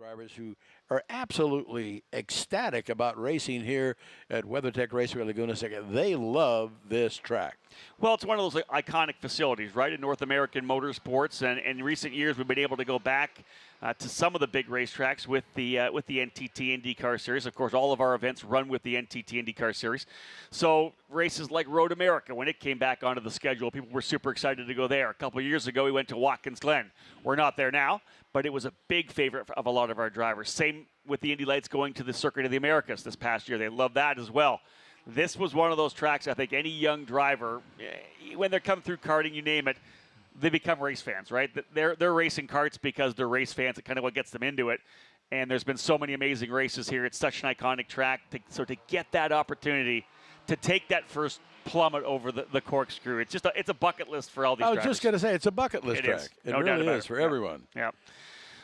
drivers who are absolutely ecstatic about racing here at WeatherTech Raceway, Laguna, Seca. They love this track. Well, it's one of those iconic facilities, right, in North American motorsports. And in recent years, we've been able to go back to some of the big racetracks with the NTT IndyCar Series. Of course, all of our events run with the NTT IndyCar Series. So races like Road America, when it came back onto the schedule, people were super excited to go there. A couple of years ago, we went to Watkins Glen. We're not there now, but it was a big favorite of a lot of our drivers. Same with the Indy Lights going to the Circuit of the Americas this past year. They love that as well. This was one of those tracks, I think any young driver, when they're coming through karting, you name it, they become race fans, right? They're racing karts because they're race fans. It's kind of what gets them into it. And there's been so many amazing races here. It's such an iconic track. So to get that opportunity to take that first plummet over the corkscrew, it's a bucket list for all these drivers. I was just going to say, it's a bucket list track. It really is for everyone. Yeah.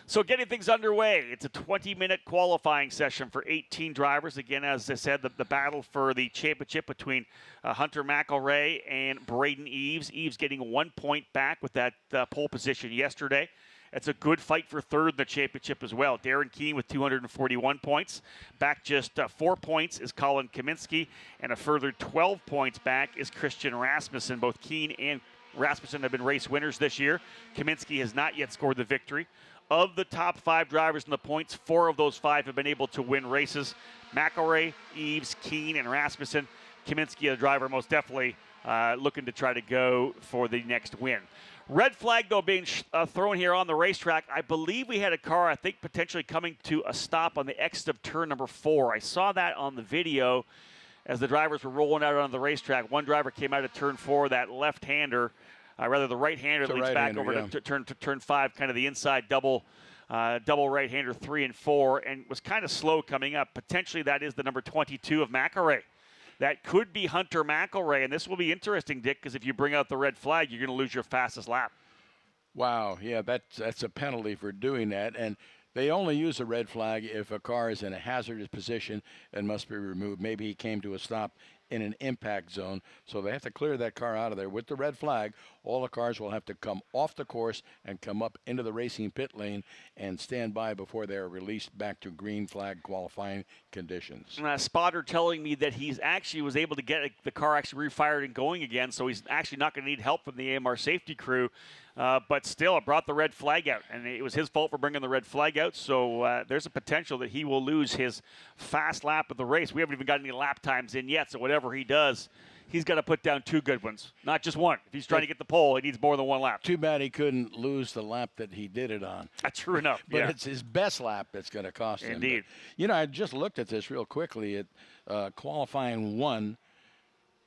So getting things underway, it's a 20-minute qualifying session for 18 drivers. Again, as I said, the battle for the championship between Hunter McElrea and Braden Eves. Eves getting 1 point back with that pole position yesterday. It's a good fight for third in the championship as well. Darren Keene with 241 points. Back just 4 points is Colin Kaminsky, and a further 12 points back is Christian Rasmussen. Both Keene and Rasmussen have been race winners this year. Kaminsky has not yet scored the victory. Of the top 5 drivers in the points, 4 of those 5 have been able to win races. McElrea, Eves, Keene, and Rasmussen. Kaminsky, the driver, most definitely looking to try to go for the next win. Red flag, though, being thrown here on the racetrack. I believe we had a car, I think, potentially coming to a stop on the exit of turn number 4. I saw that on the video as the drivers were rolling out on the racetrack. One driver came out of turn 4, that left-hander. The right-hander leads back over to turn 5, kind of the inside double right-hander 3 and 4, and was kind of slow coming up. Potentially that is the number 22 of McElrea. That could be Hunter McElrea, and this will be interesting, Dick, because if you bring out the red flag, you're going to lose your fastest lap. Wow, yeah, that's a penalty for doing that, and they only use a red flag if a car is in a hazardous position and must be removed. Maybe he came to a stop in an impact zone, so they have to clear that car out of there. With the red flag, all the cars will have to come off the course and come up into the racing pit lane and stand by before they're released back to green flag qualifying conditions. A spotter telling me that he's actually was able to get the car actually refired and going again, so he's actually not going to need help from the AMR safety crew. But still, it brought the red flag out, and it was his fault for bringing the red flag out. So there's a potential that he will lose his fast lap of the race. We haven't even got any lap times in yet, so whatever he does, he's got to put down 2 good ones, not just one. If he's trying to get the pole, he needs more than 1 lap. Too bad he couldn't lose the lap that he did it on. That's true enough. But it's his best lap that's going to cost him. Indeed. But, I just looked at this real quickly. At qualifying 1,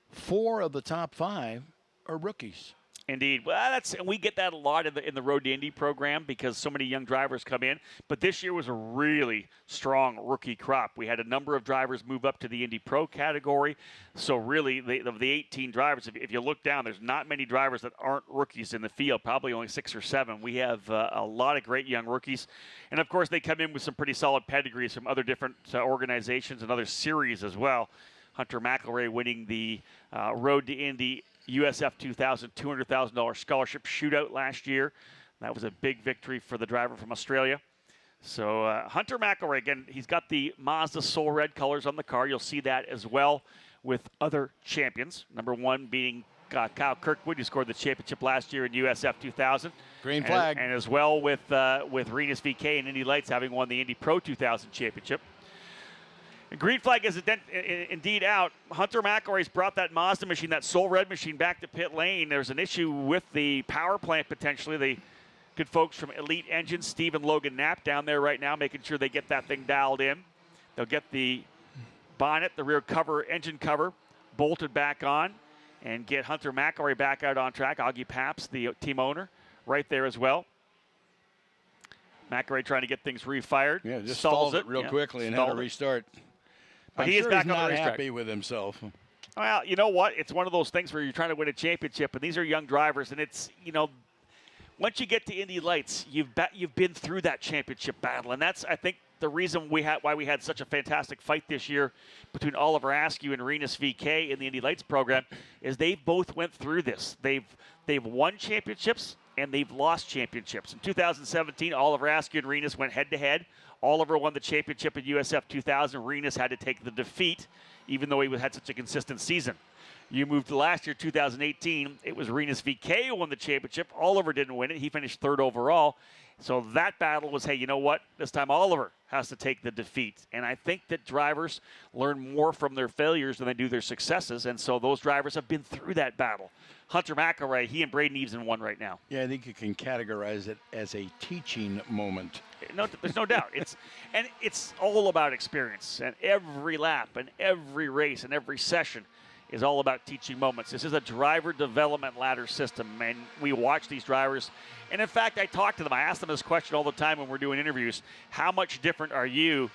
4 of the top 5 are rookies. Indeed. Well, and we get that a lot in the Road to Indy program because so many young drivers come in. But this year was a really strong rookie crop. We had a number of drivers move up to the Indy Pro category. So really, of the 18 drivers, if you look down, there's not many drivers that aren't rookies in the field, probably only 6 or 7. We have a lot of great young rookies. And, of course, they come in with some pretty solid pedigrees from other different organizations and other series as well. Hunter McElrea winning the Road to Indy USF 2000 $200,000 scholarship shootout last year. That was a big victory for the driver from Australia. So Hunter McElrea, again, he's got the Mazda Soul Red colors on the car. You'll see that as well with other champions. Number 1 being Kyle Kirkwood, who scored the championship last year in USF 2000. Green flag. And as well with Rinus VeeKay and Indy Lights having won the Indy Pro 2000 championship. And green flag is indeed out. Hunter McElrea's brought that Mazda machine, that Soul Red machine, back to pit lane. There's an issue with the power plant potentially. The good folks from Elite Engines, Steve and Logan Knapp, down there right now, making sure they get that thing dialed in. They'll get the bonnet, the rear cover, engine cover, bolted back on, and get Hunter McElrea back out on track. Augie Paps, the team owner, right there as well. McElrea trying to get things refired. Yeah, just stalled it real quickly and had to restart. But he is back on the racetrack. He's not happy with himself. Well, you know what? It's one of those things where you're trying to win a championship, and these are young drivers, and it's, once you get to Indy Lights, you've been through that championship battle, and that's, I think, the reason why we had such a fantastic fight this year between Oliver Askew and Rinus VeeKay in the Indy Lights program is they both went through this. They've won championships and they've lost championships. In 2017, Oliver Askew and Rinus went head-to-head. Oliver won the championship at USF 2000. Renus had to take the defeat, even though he had such a consistent season. You moved to last year, 2018. It was Renus VK who won the championship. Oliver didn't win it. He finished third overall. So that battle was, hey, you know what? This time Oliver has to take the defeat. And I think that drivers learn more from their failures than they do their successes. And so those drivers have been through that battle. Hunter McElroy, he and Braden Eves in one right now. Yeah, I think you can categorize it as a teaching moment. No, there's no doubt. It's all about experience. And every lap and every race and every session is all about teaching moments. This is a driver development ladder system, and we watch these drivers. And in fact, I talk to them. I ask them this question all the time when we're doing interviews. How much different are you?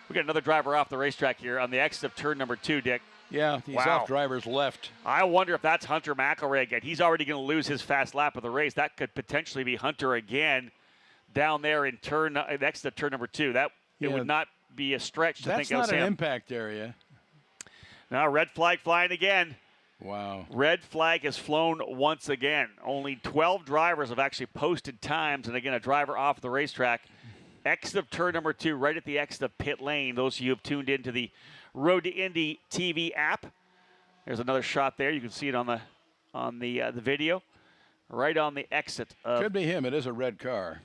We got another driver off the racetrack here on the exit of turn number 2, Dick. Yeah, these off drivers left. I wonder if that's Hunter McElroy again. He's already going to lose his fast lap of the race. That could potentially be Hunter again down there in exit of turn number 2. It would not be a stretch to think it was him. That's not an impact area. Now, red flag flying again. Wow. Red flag has flown once again. Only 12 drivers have actually posted times, and again, a driver off the racetrack. Exit of turn number 2, right at the exit of pit lane. Those of you who have tuned into the Road to Indy TV app. There's another shot there. You can see it on the video. Right on the exit. Could be him. It is a red car.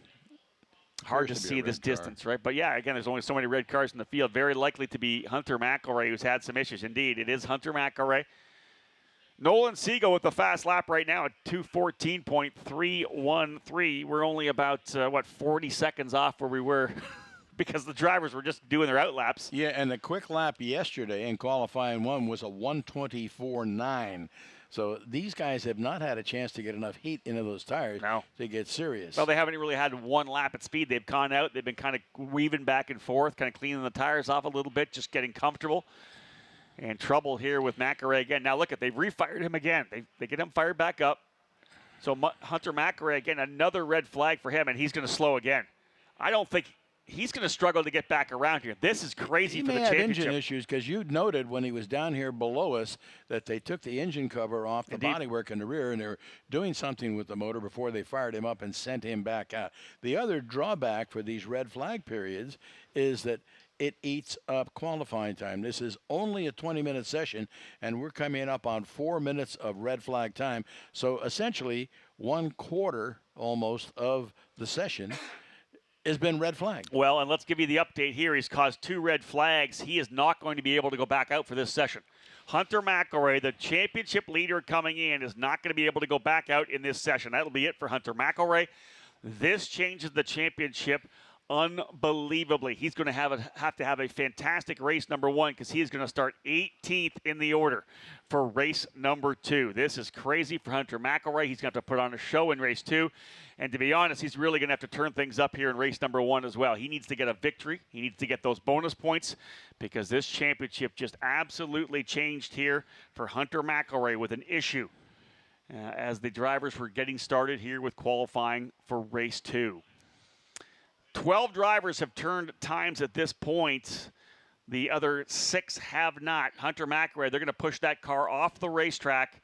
Hard to see this distance, right? But yeah, again, there's only so many red cars in the field. Very likely to be Hunter McElroy, who's had some issues. Indeed, it is Hunter McElroy. Nolan Seca with the fast lap right now at 2:14.313. We're only about 40 seconds off where we were because the drivers were just doing their out laps. Yeah, and the quick lap yesterday in qualifying 1 was a 1:24.9. So these guys have not had a chance to get enough heat into those tires to get serious. Well, they haven't really had one lap at speed. They've gone out. They've been kind of weaving back and forth, kind of cleaning the tires off a little bit, just getting comfortable. And trouble here with McElroy again. Now, look, they've refired him again. They get him fired back up. So Hunter McElroy, again, another red flag for him, and he's going to slow again. I don't think he's going to struggle to get back around here. This is crazy for the championship. He may have engine issues because you noted when he was down here below us that they took the engine cover off the bodywork in the rear, and they were doing something with the motor before they fired him up and sent him back out. The other drawback for these red flag periods is that it eats up qualifying time. This is only a 20-minute session, and we're coming up on 4 minutes of red flag time. So essentially, 1/4 almost of the session has been red flag. Well, and let's give you the update here. He's caused 2 red flags. He is not going to be able to go back out for this session. Hunter McElroy, the championship leader coming in, is not going to be able to go back out in this session. That'll be it for Hunter McElroy. This changes the championship unbelievably. He's going to have to have a fantastic race number 1 because he is going to start 18th in the order for race number 2. This is crazy for Hunter McElroy. He's going to have to put on a show in race 2. And to be honest, he's really going to have to turn things up here in race number 1 as well. He needs to get a victory. He needs to get those bonus points because this championship just absolutely changed here for Hunter McElroy with an issue as the drivers were getting started here with qualifying for race 2. 12 drivers have turned times at this point. The other 6 have not. Hunter McElroy, they're going to push that car off the racetrack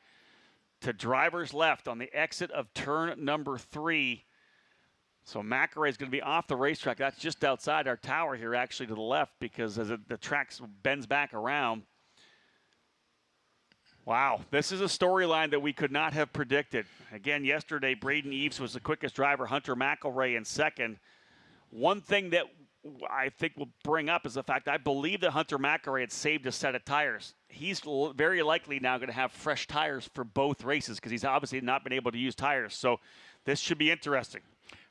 to drivers left on the exit of turn number 3. So McElroy is going to be off the racetrack. That's just outside our tower here, actually, to the left, because as the track bends back around. Wow, this is a storyline that we could not have predicted. Again, yesterday, Braden Eves was the quickest driver, Hunter McElroy in second. One thing that I think we'll bring up is the fact I believe that Hunter McElroy had saved a set of tires. He's very likely now going to have fresh tires for both races because he's obviously not been able to use tires. So this should be interesting.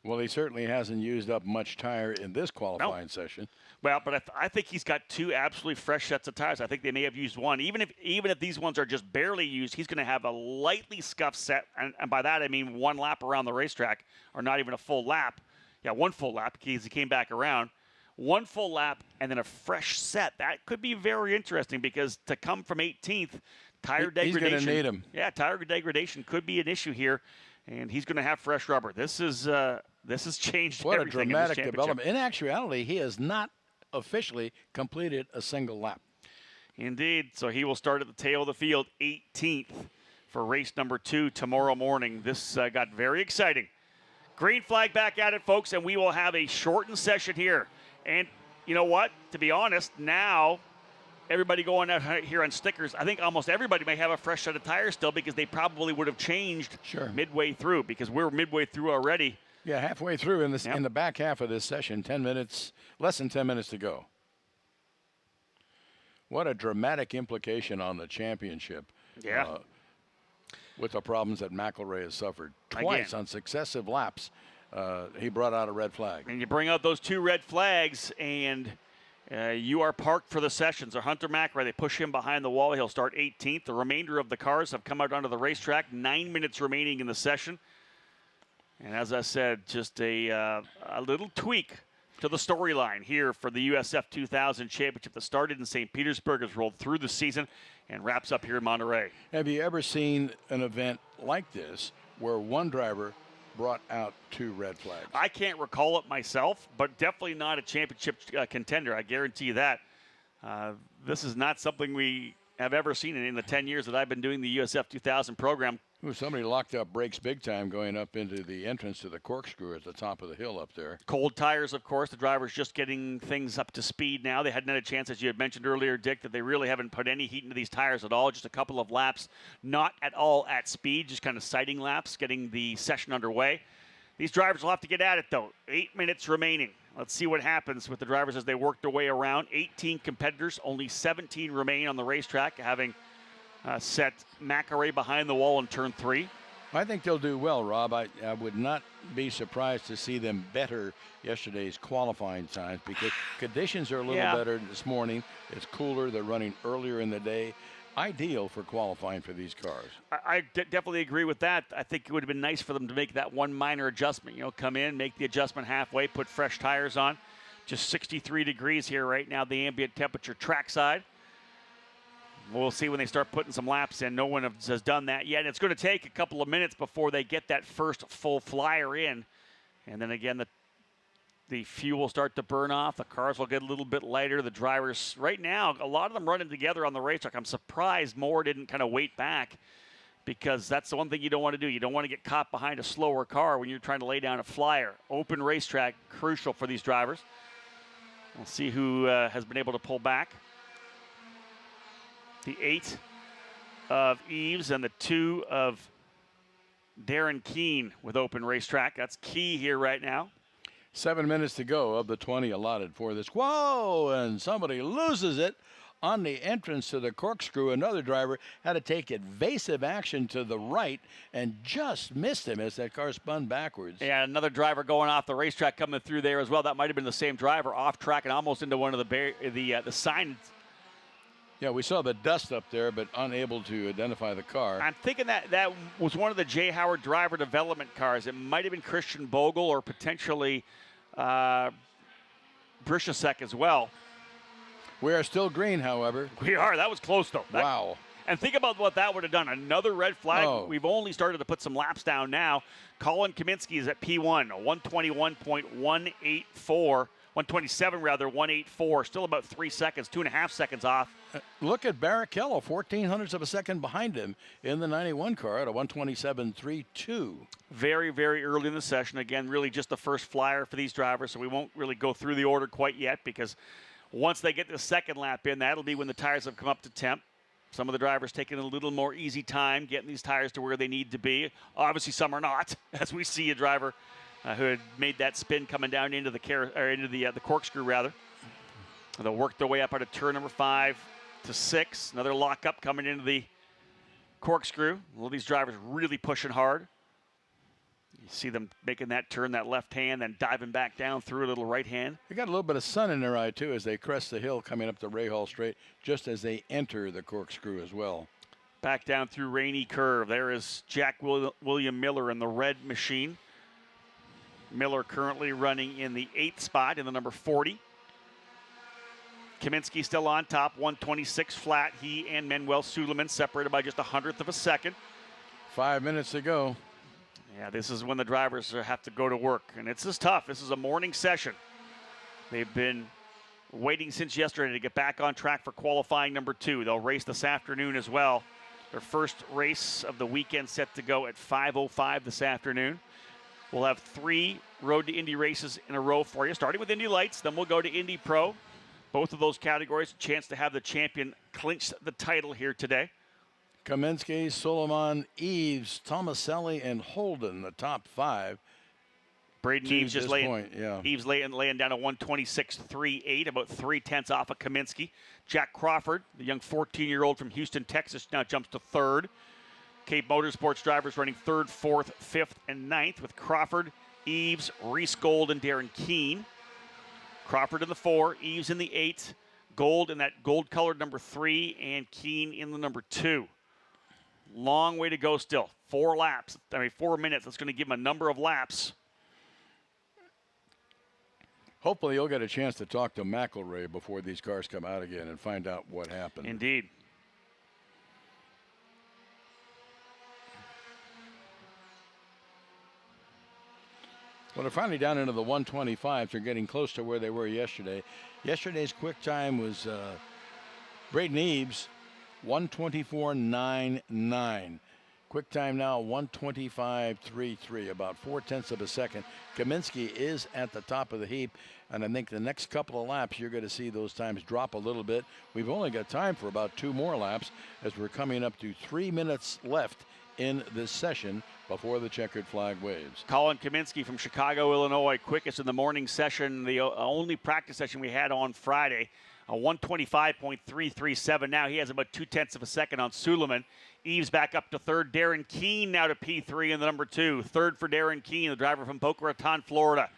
Well, he certainly hasn't used up much tire in this qualifying session. Well, but I think he's got 2 absolutely fresh sets of tires. I think they may have used 1. Even if these ones are just barely used, he's going to have a lightly scuffed set. And by that, I mean 1 lap around the racetrack, or not even a full lap. Yeah, 1 full lap because he came back around. 1 full lap and then a fresh set. That could be very interesting because to come from 18th, tire degradation. He's going to need him. Yeah, tire degradation could be an issue here, and he's going to have fresh rubber. This has changed what everything. What a dramatic development. In actuality, he has not officially completed a single lap. Indeed. So he will start at the tail of the field, 18th for race number 2 tomorrow morning. This got very exciting. Green flag back at it, folks, and we will have a shortened session here And you know what? To be honest, now everybody going out here on stickers, I think almost everybody may have a fresh set of tires still because they probably would have changed midway through because we're midway through already. Yeah, halfway through in the back half of this session, 10 minutes, less than 10 minutes to go. What a dramatic implication on the championship. Yeah. With the problems that McElroy has suffered twice on successive laps. He brought out a red flag. And you bring out those 2 red flags, and you are parked for the session. So Hunter McElroy, they push him behind the wall. He'll start 18th. The remainder of the cars have come out onto the racetrack. 9 minutes remaining in the session. And as I said, just a little tweak to the storyline here for the USF 2000 Championship that started in St. Petersburg, has rolled through the season, and wraps up here in Monterey. Have you ever seen an event like this where one driver brought out 2 red flags? I can't recall it myself, but definitely not a championship contender. I guarantee you that. This is not something we have ever seen in the 10 years that I've been doing the USF 2000 program. Ooh, somebody locked up brakes big time going up into the entrance to the corkscrew at the top of the hill up there. Cold tires, of course. The drivers just getting things up to speed now. They hadn't had a chance, as you had mentioned earlier, Dick, that they really haven't put any heat into these tires at all. Just a couple of laps, not at all at speed, just kind of sighting laps, getting the session underway. These drivers will have to get at it, though. 8 minutes remaining. Let's see what happens with the drivers as they work their way around. 18 competitors, only 17 remain on the racetrack, having set McElroy behind the wall in turn 3. I think they'll do well, Rob. I would not be surprised to see them better yesterday's qualifying times because conditions are a little better this morning. It's cooler. They're running earlier in the day. Ideal for qualifying for these cars. I definitely agree with that. I think it would have been nice for them to make that one minor adjustment. Come in, make the adjustment halfway, put fresh tires on. Just 63 degrees here right now, the ambient temperature trackside. We'll see when they start putting some laps in. No one has done that yet. It's going to take a couple of minutes before they get that first full flyer in. And then again, the fuel will start to burn off. The cars will get a little bit lighter. The drivers, right now, a lot of them running together on the racetrack. I'm surprised Moore didn't kind of wait back because that's the one thing you don't want to do. You don't want to get caught behind a slower car when you're trying to lay down a flyer. Open racetrack, crucial for these drivers. We'll see who has been able to pull back. The 8 of Eves and the 2 of Darren Keene with open racetrack. That's key here right now. 7 minutes to go of the 20 allotted for this. Whoa, and somebody loses it on the entrance to the corkscrew. Another driver had to take evasive action to the right and just missed him as that car spun backwards. Yeah, another driver going off the racetrack coming through there as well. That might have been the same driver off track and almost into one of the signs. Yeah, we saw the dust up there, but unable to identify the car. I'm thinking that was one of the Jay Howard driver development cars. It might have been Christian Bogle or potentially Brishasek as well. We are still green, however. We are. That was close, though. Wow. And think about what that would have done. Another red flag. Oh. We've only started to put some laps down now. Colin Kaminsky is at P1, 121.184. 127 rather, 184. Still about 3 seconds, 2.5 seconds off. Look at Barrichello, 0.14 of a second behind him in the 91 car at a 127.32. Very, very early in the session. Again, really just the first flyer for these drivers, so we won't really go through the order quite yet because once they get the second lap in, that'll be when the tires have come up to temp. Some of the drivers taking a little more easy time getting these tires to where they need to be. Obviously, some are not, as we see a driver who had made that spin coming down into the corkscrew rather. They'll work their way up out of turn number 5 to 6. Another lockup coming into the corkscrew. All these drivers really pushing hard. You see them making that turn, that left hand, then diving back down through a little right hand. They got a little bit of sun in their eye too as they crest the hill coming up the Rahal Straight, just as they enter the corkscrew as well. Back down through Rainy Curve. There is Jack William Miller in the red machine. Miller currently running in the 8th spot in the number 40. Kaminsky still on top, 126 flat. He and Manuel Suleiman separated by just 100th of a second. 5 minutes to go. Yeah, this is when the drivers have to go to work, and it's just tough. This is a morning session. They've been waiting since yesterday to get back on track for qualifying number 2. They'll race this afternoon as well. Their first race of the weekend set to go at 5:05 this afternoon. We'll have 3 Road to Indy races in a row for you, starting with Indy Lights. Then we'll go to Indy Pro. Both of those categories, a chance to have the champion clinch the title here today. Kaminsky, Solomon, Eves, Tomaselli, and Holden, the top 5. Braden Eves just laying, yeah. Eves laying down a 126.38, about 0.3 off of Kaminsky. Jack Crawford, the young 14-year-old from Houston, Texas, now jumps to 3rd. Cape Motorsports drivers running 3rd, 4th, 5th, and 9th with Crawford, Eves, Reese Gold, and Darren Keene. Crawford in the 4, Eves in the 8, Gold in that gold-colored number 3, and Keene in the number 2. Long way to go still. 4 minutes. That's going to give him a number of laps. Hopefully you'll get a chance to talk to McElroy before these cars come out again and find out what happened. Indeed. Well, they're finally down into the 125s. They're getting close to where they were yesterday. Yesterday's quick time was Braden Eves, 124.99. Quick time now, 125.33, about 0.4 of a second. Kaminsky is at the top of the heap, and I think the next couple of laps you're going to see those times drop a little bit. We've only got time for about 2 more laps as we're coming up to 3 minutes left in this session before the checkered flag waves. Colin Kaminsky from Chicago, Illinois, quickest in the morning session, the only practice session we had on Friday, a 125.337. Now he has about 0.2 of a second on Suleiman. Eves back up to 3rd. Darren Keene now to P3 in the number 2. 3rd for Darren Keene, the driver from Boca Raton, Florida.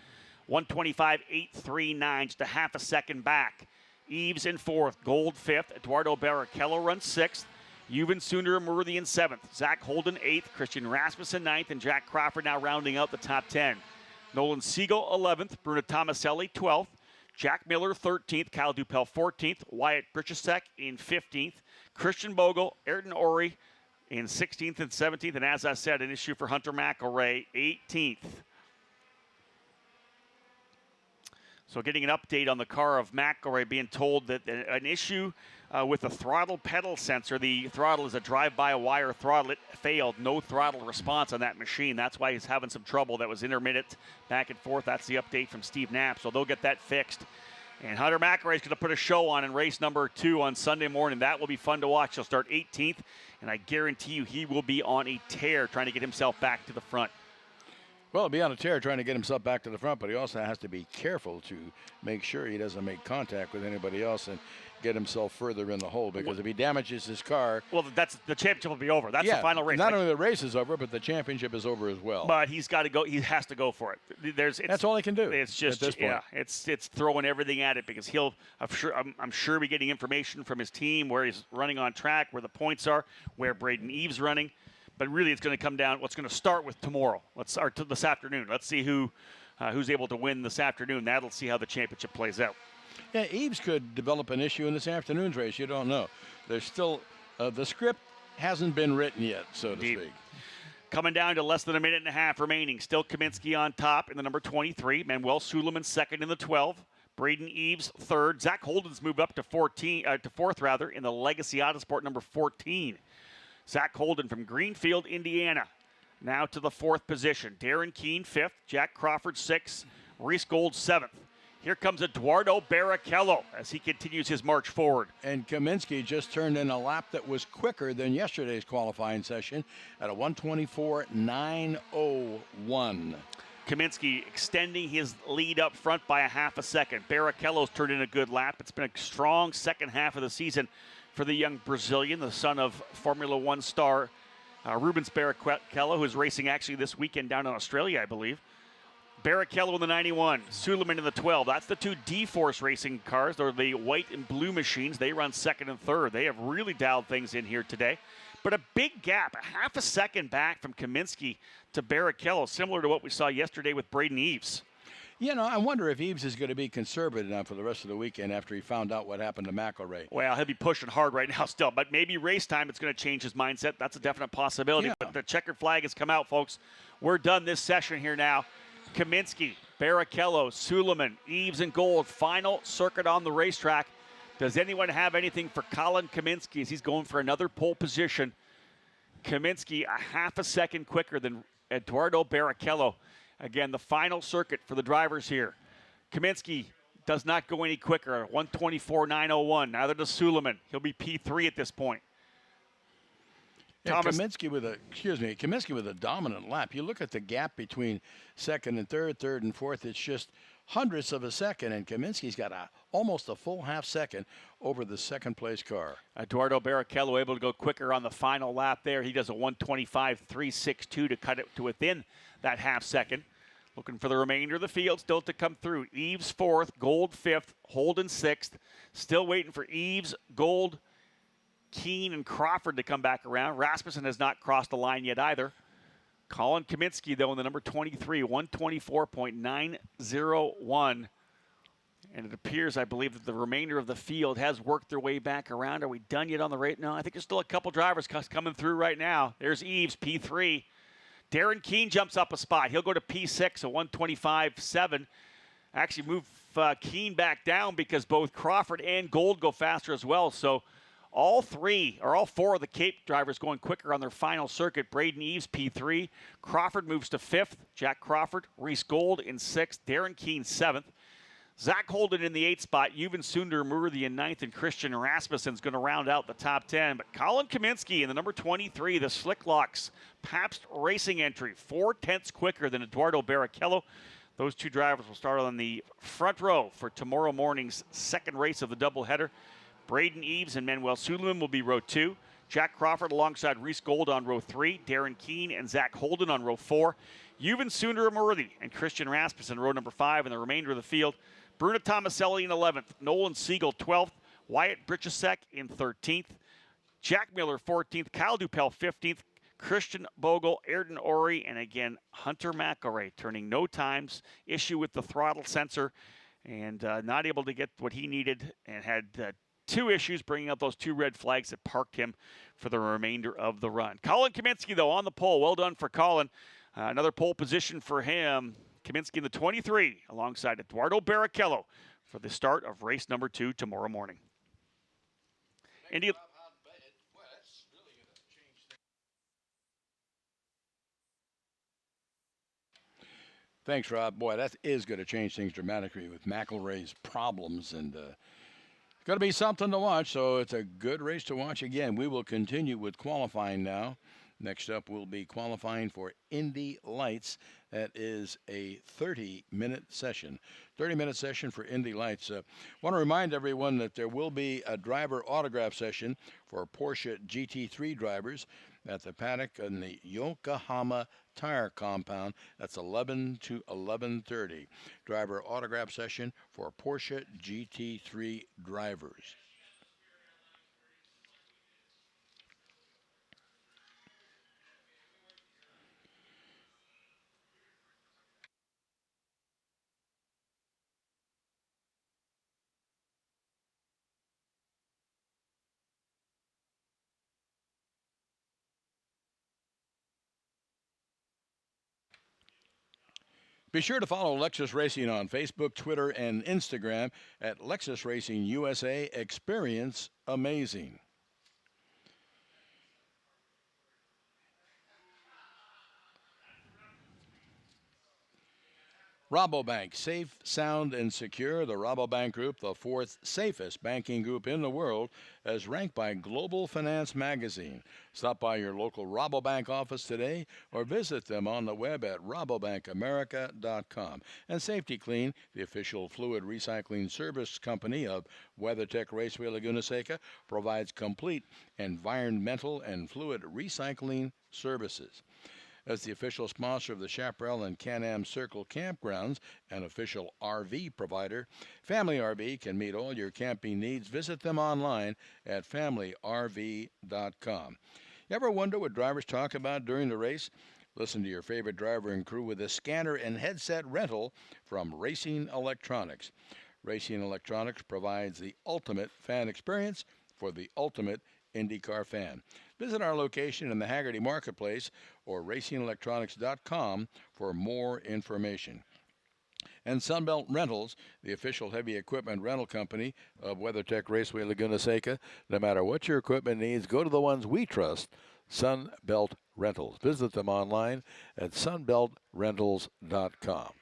125.839, just a half a second back. Eves in 4th. Gold 5th. Eduardo Barrichello runs 6th. Yuvan Sundaramurthy in 7th. Zach Holden 8th. Christian Rasmussen 9th. And Jack Crawford now rounding out the top 10. Nolan Siegel 11th. Bruno Tomaselli 12th. Jack Miller 13th. Kyle Dupel 14th. Wyatt Brzezek in 15th. Christian Bogle, Ayrton Ori in 16th and 17th. And as I said, an issue for Hunter McElroy, 18th. So getting an update on the car of McElroy, being told that an issue with the throttle pedal sensor. The throttle is a drive-by-wire throttle. It failed. No throttle response on that machine. That's why he's having some trouble. That was intermittent back and forth. That's the update from Steve Knapp. So they'll get that fixed. And Hunter McElroy is going to put a show on in race number 2 on Sunday morning. That will be fun to watch. He'll start 18th, and I guarantee you he will be on a tear trying to get himself back to the front. Well, he'll be on a tear trying to get himself back to the front, but he also has to be careful to make sure he doesn't make contact with anybody else and get himself further in the hole, because if he damages his car... Well, that's the championship will be over. That's the final race. Not only the race is over, but the championship is over as well. But he's got to go. He has to go for it. That's all he can do. It's just, at this point. it's throwing everything at it, because I'm sure be getting information from his team where he's running on track, where the points are, where Braden Eves running. But really, it's going to come down. What's going to start with tomorrow? This afternoon. Let's see who's able to win this afternoon. That'll see how the championship plays out. Yeah, Eves could develop an issue in this afternoon's race. You don't know. There's still the script hasn't been written yet, so to speak. Coming down to less than a minute and a half remaining. Still Kaminsky on top in the number 23. Manuel Suleiman second in the 12. Braden Eves third. Zach Holden's moved up to 4th in the Legacy Autosport number 14. Zach Holden from Greenfield, Indiana, now to the 4th position. Darren Keene 5th. Jack Crawford 6th. Reese Gold 7th. Here comes Eduardo Barrichello as he continues his march forward. And Kaminsky just turned in a lap that was quicker than yesterday's qualifying session at a 124.901. Kaminsky extending his lead up front by a half a second. Barrichello's turned in a good lap. It's been a strong second half of the season for the young Brazilian, the son of Formula One star Rubens Barrichello, who is racing actually this weekend down in Australia, I believe. Barrichello in the 91, Suleiman in the 12. That's the 2 D-Force racing cars. They're the white and blue machines. They run 2nd and 3rd. They have really dialed things in here today. But a big gap, a half a second back from Kaminsky to Barrichello, similar to what we saw yesterday with Braden Eves. You know, I wonder if Eves is going to be conservative now for the rest of the weekend after he found out what happened to McElroy. Well, he'll be pushing hard right now still, but maybe race time it's going to change his mindset. That's a definite possibility. Yeah. But the checkered flag has come out, folks. We're done this session here now. Kaminsky, Barrichello, Suleiman, Eves, and Gold. Final circuit on the racetrack. Does anyone have anything for Colin Kaminsky as he's going for another pole position? Kaminsky a half a second quicker than Eduardo Barrichello. Again, the final circuit for the drivers here. Kaminsky does not go any quicker, 124.901. Neither does Suleiman. He'll be P3 at this point. Yeah, Kaminsky with a dominant lap. You look at the gap between second and third and fourth. It's just hundredths of a second, and Kaminsky's got almost a full half second over the second place car. Eduardo Barrichello able to go quicker on the final lap there. He does a 125.362 to cut it to within that half second. Looking for the remainder of the field still to come through. Eves fourth, Gold fifth, Holden sixth. Still waiting for Eves, Gold, Keane, and Crawford to come back around. Rasmussen has not crossed the line yet either. Colin Kaminsky, though, in the number 23, 124.901. And it appears, I believe, that the remainder of the field has worked their way back around. Are we done yet on the rate? No, I think there's still a couple drivers coming through right now. There's Eves, P3. Darren Keane jumps up a spot. He'll go to P6, a 125.7. Actually move Keane back down because both Crawford and Gold go faster as well. So all four of the Cape drivers going quicker on their final circuit. Braden Eves, P3. Crawford moves to 5th. Jack Crawford. Reese Gold in 6th. Darren Keane 7th. Zach Holden in the 8th spot. Yuven Sundarmurthy in 9th. And Christian Rasmussen's going to round out the top 10. But Colin Kaminsky in the number 23, the Slick Locks Pabst Racing entry. 4/10 quicker than Eduardo Barrichello. Those two drivers will start on the front row for tomorrow morning's second race of the doubleheader. Braden Eves and Manuel Suleiman will be row 2. Jack Crawford alongside Reese Gold on row 3. Darren Keane and Zach Holden on row 4. Yuven Sundarmurthy and Christian Rasmussen row number 5, and the remainder of the field. Bruno Tomaselli in 11th. Nolan Siegel 12th. Wyatt Britchesek in 13th. Jack Miller 14th. Kyle Dupel 15th. Christian Bogle, Ayrton Ori, and again, Hunter McElroy turning no times. Issue with the throttle sensor and not able to get what he needed, and had 2 issues bringing up those 2 red flags that parked him for the remainder of the run. Colin Kaminsky, though, on the pole. Well done for Colin. Another pole position for him. Kaminsky in the 23 alongside Eduardo Barrichello for the start of race number 2 tomorrow morning. Indy. Thanks, Rob. Boy, that is going to change things dramatically with McElroy's problems, and it's going to be something to watch. So it's a good race to watch. Again, we will continue with qualifying now. Next up will be qualifying for Indy Lights. That is a 30-minute session. 30-minute session for Indy Lights. Want to remind everyone that there will be a driver autograph session for Porsche GT3 drivers at the paddock in the Yokohama Tire Compound. That's 11 to 11:30. Driver autograph session for Porsche GT3 drivers. Be sure to follow Lexus Racing on Facebook, Twitter, and Instagram at Lexus Racing USA. Experience amazing. Rabobank, safe, sound, and secure. The Rabobank Group, the 4th safest banking group in the world, as ranked by Global Finance Magazine. Stop by your local Rabobank office today or visit them on the web at rabobancamerica.com. And Safety Clean, the official fluid recycling service company of WeatherTech Raceway Laguna Seca, provides complete environmental and fluid recycling services. As the official sponsor of the Chaparral and Can-Am Circle Campgrounds, an official RV provider, Family RV can meet all your camping needs. Visit them online at familyrv.com. You ever wonder what drivers talk about during the race? Listen to your favorite driver and crew with a scanner and headset rental from Racing Electronics. Racing Electronics provides the ultimate fan experience for the ultimate IndyCar fan. Visit our location in the Haggerty Marketplace or racingelectronics.com for more information. And Sunbelt Rentals, the official heavy equipment rental company of WeatherTech Raceway Laguna Seca. No matter what your equipment needs, go to the ones we trust, Sunbelt Rentals. Visit them online at sunbeltrentals.com.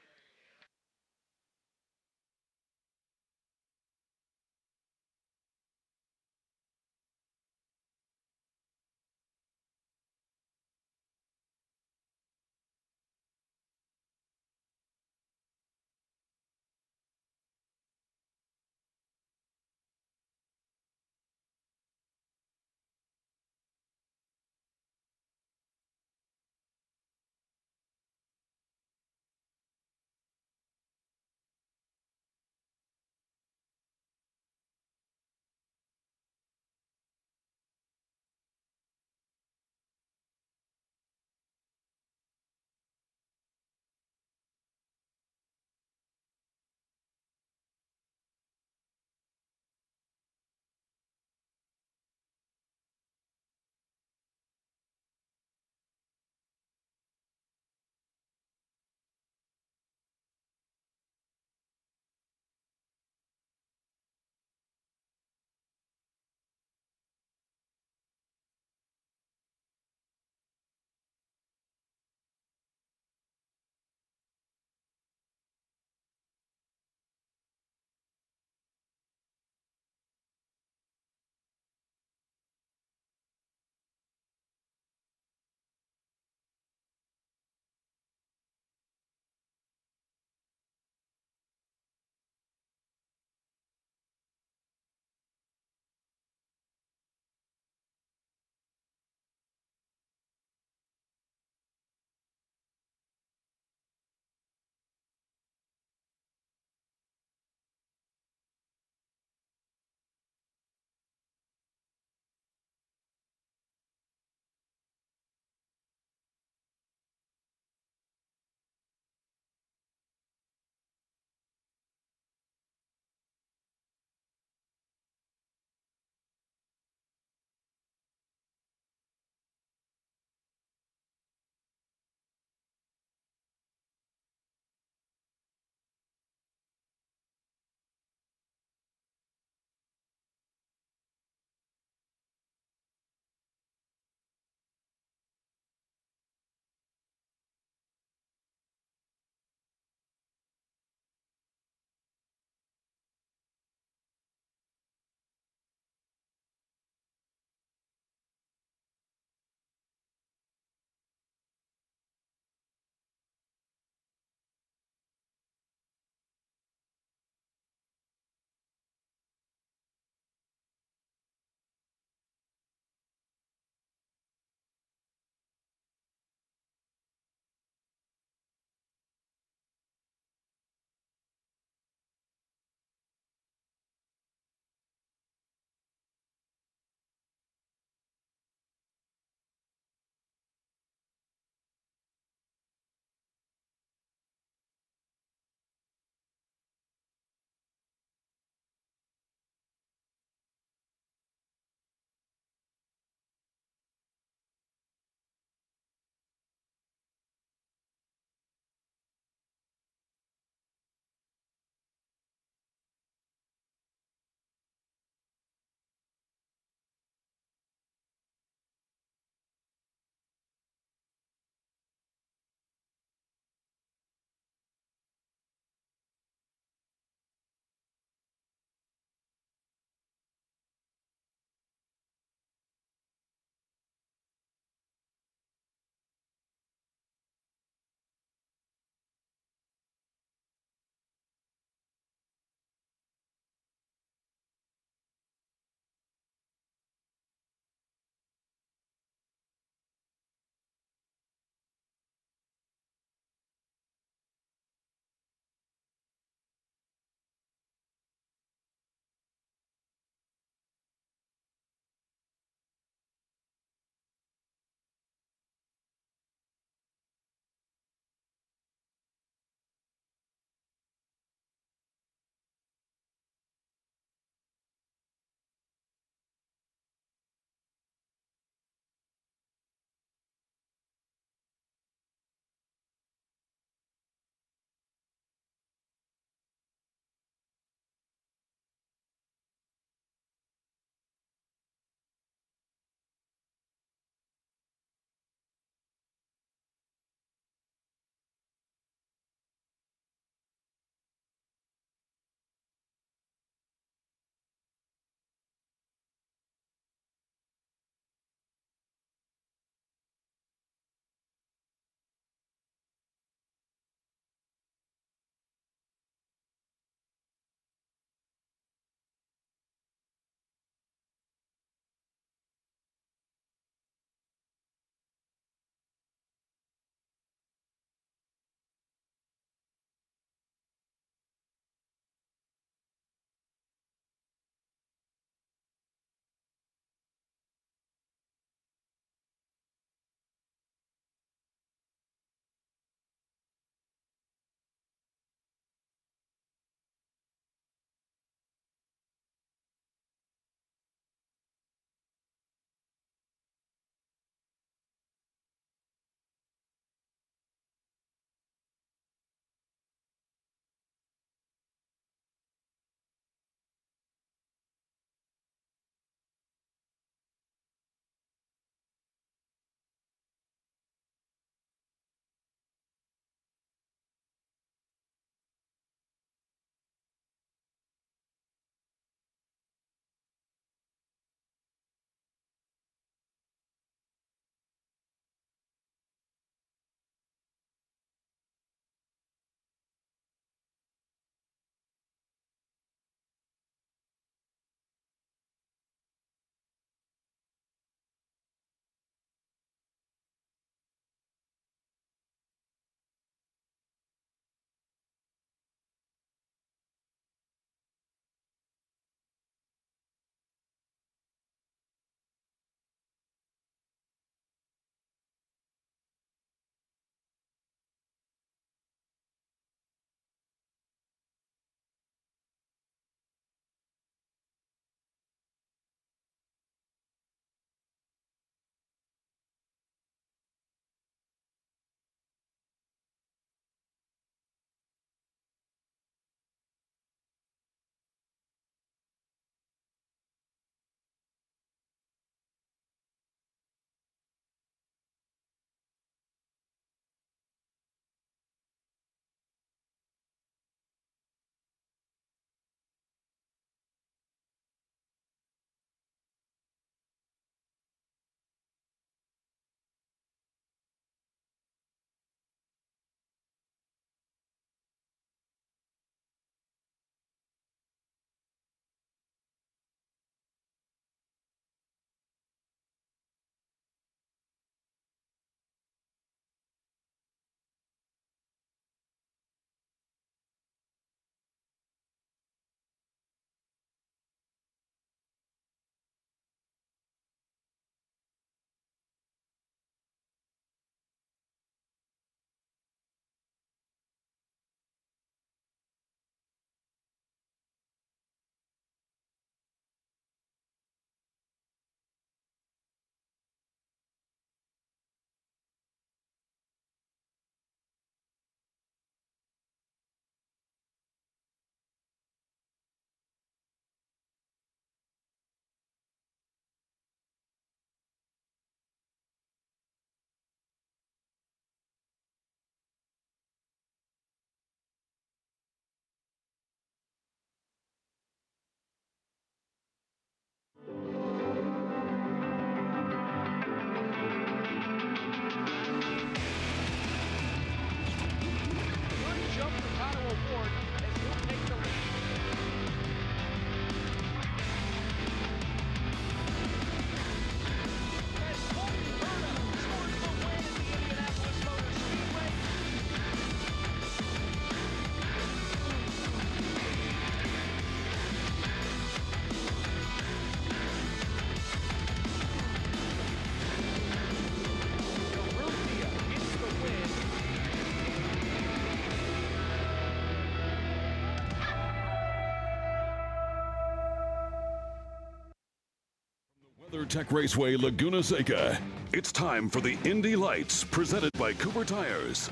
WeatherTech Raceway, Laguna Seca. It's time for the Indy Lights, presented by Cooper Tires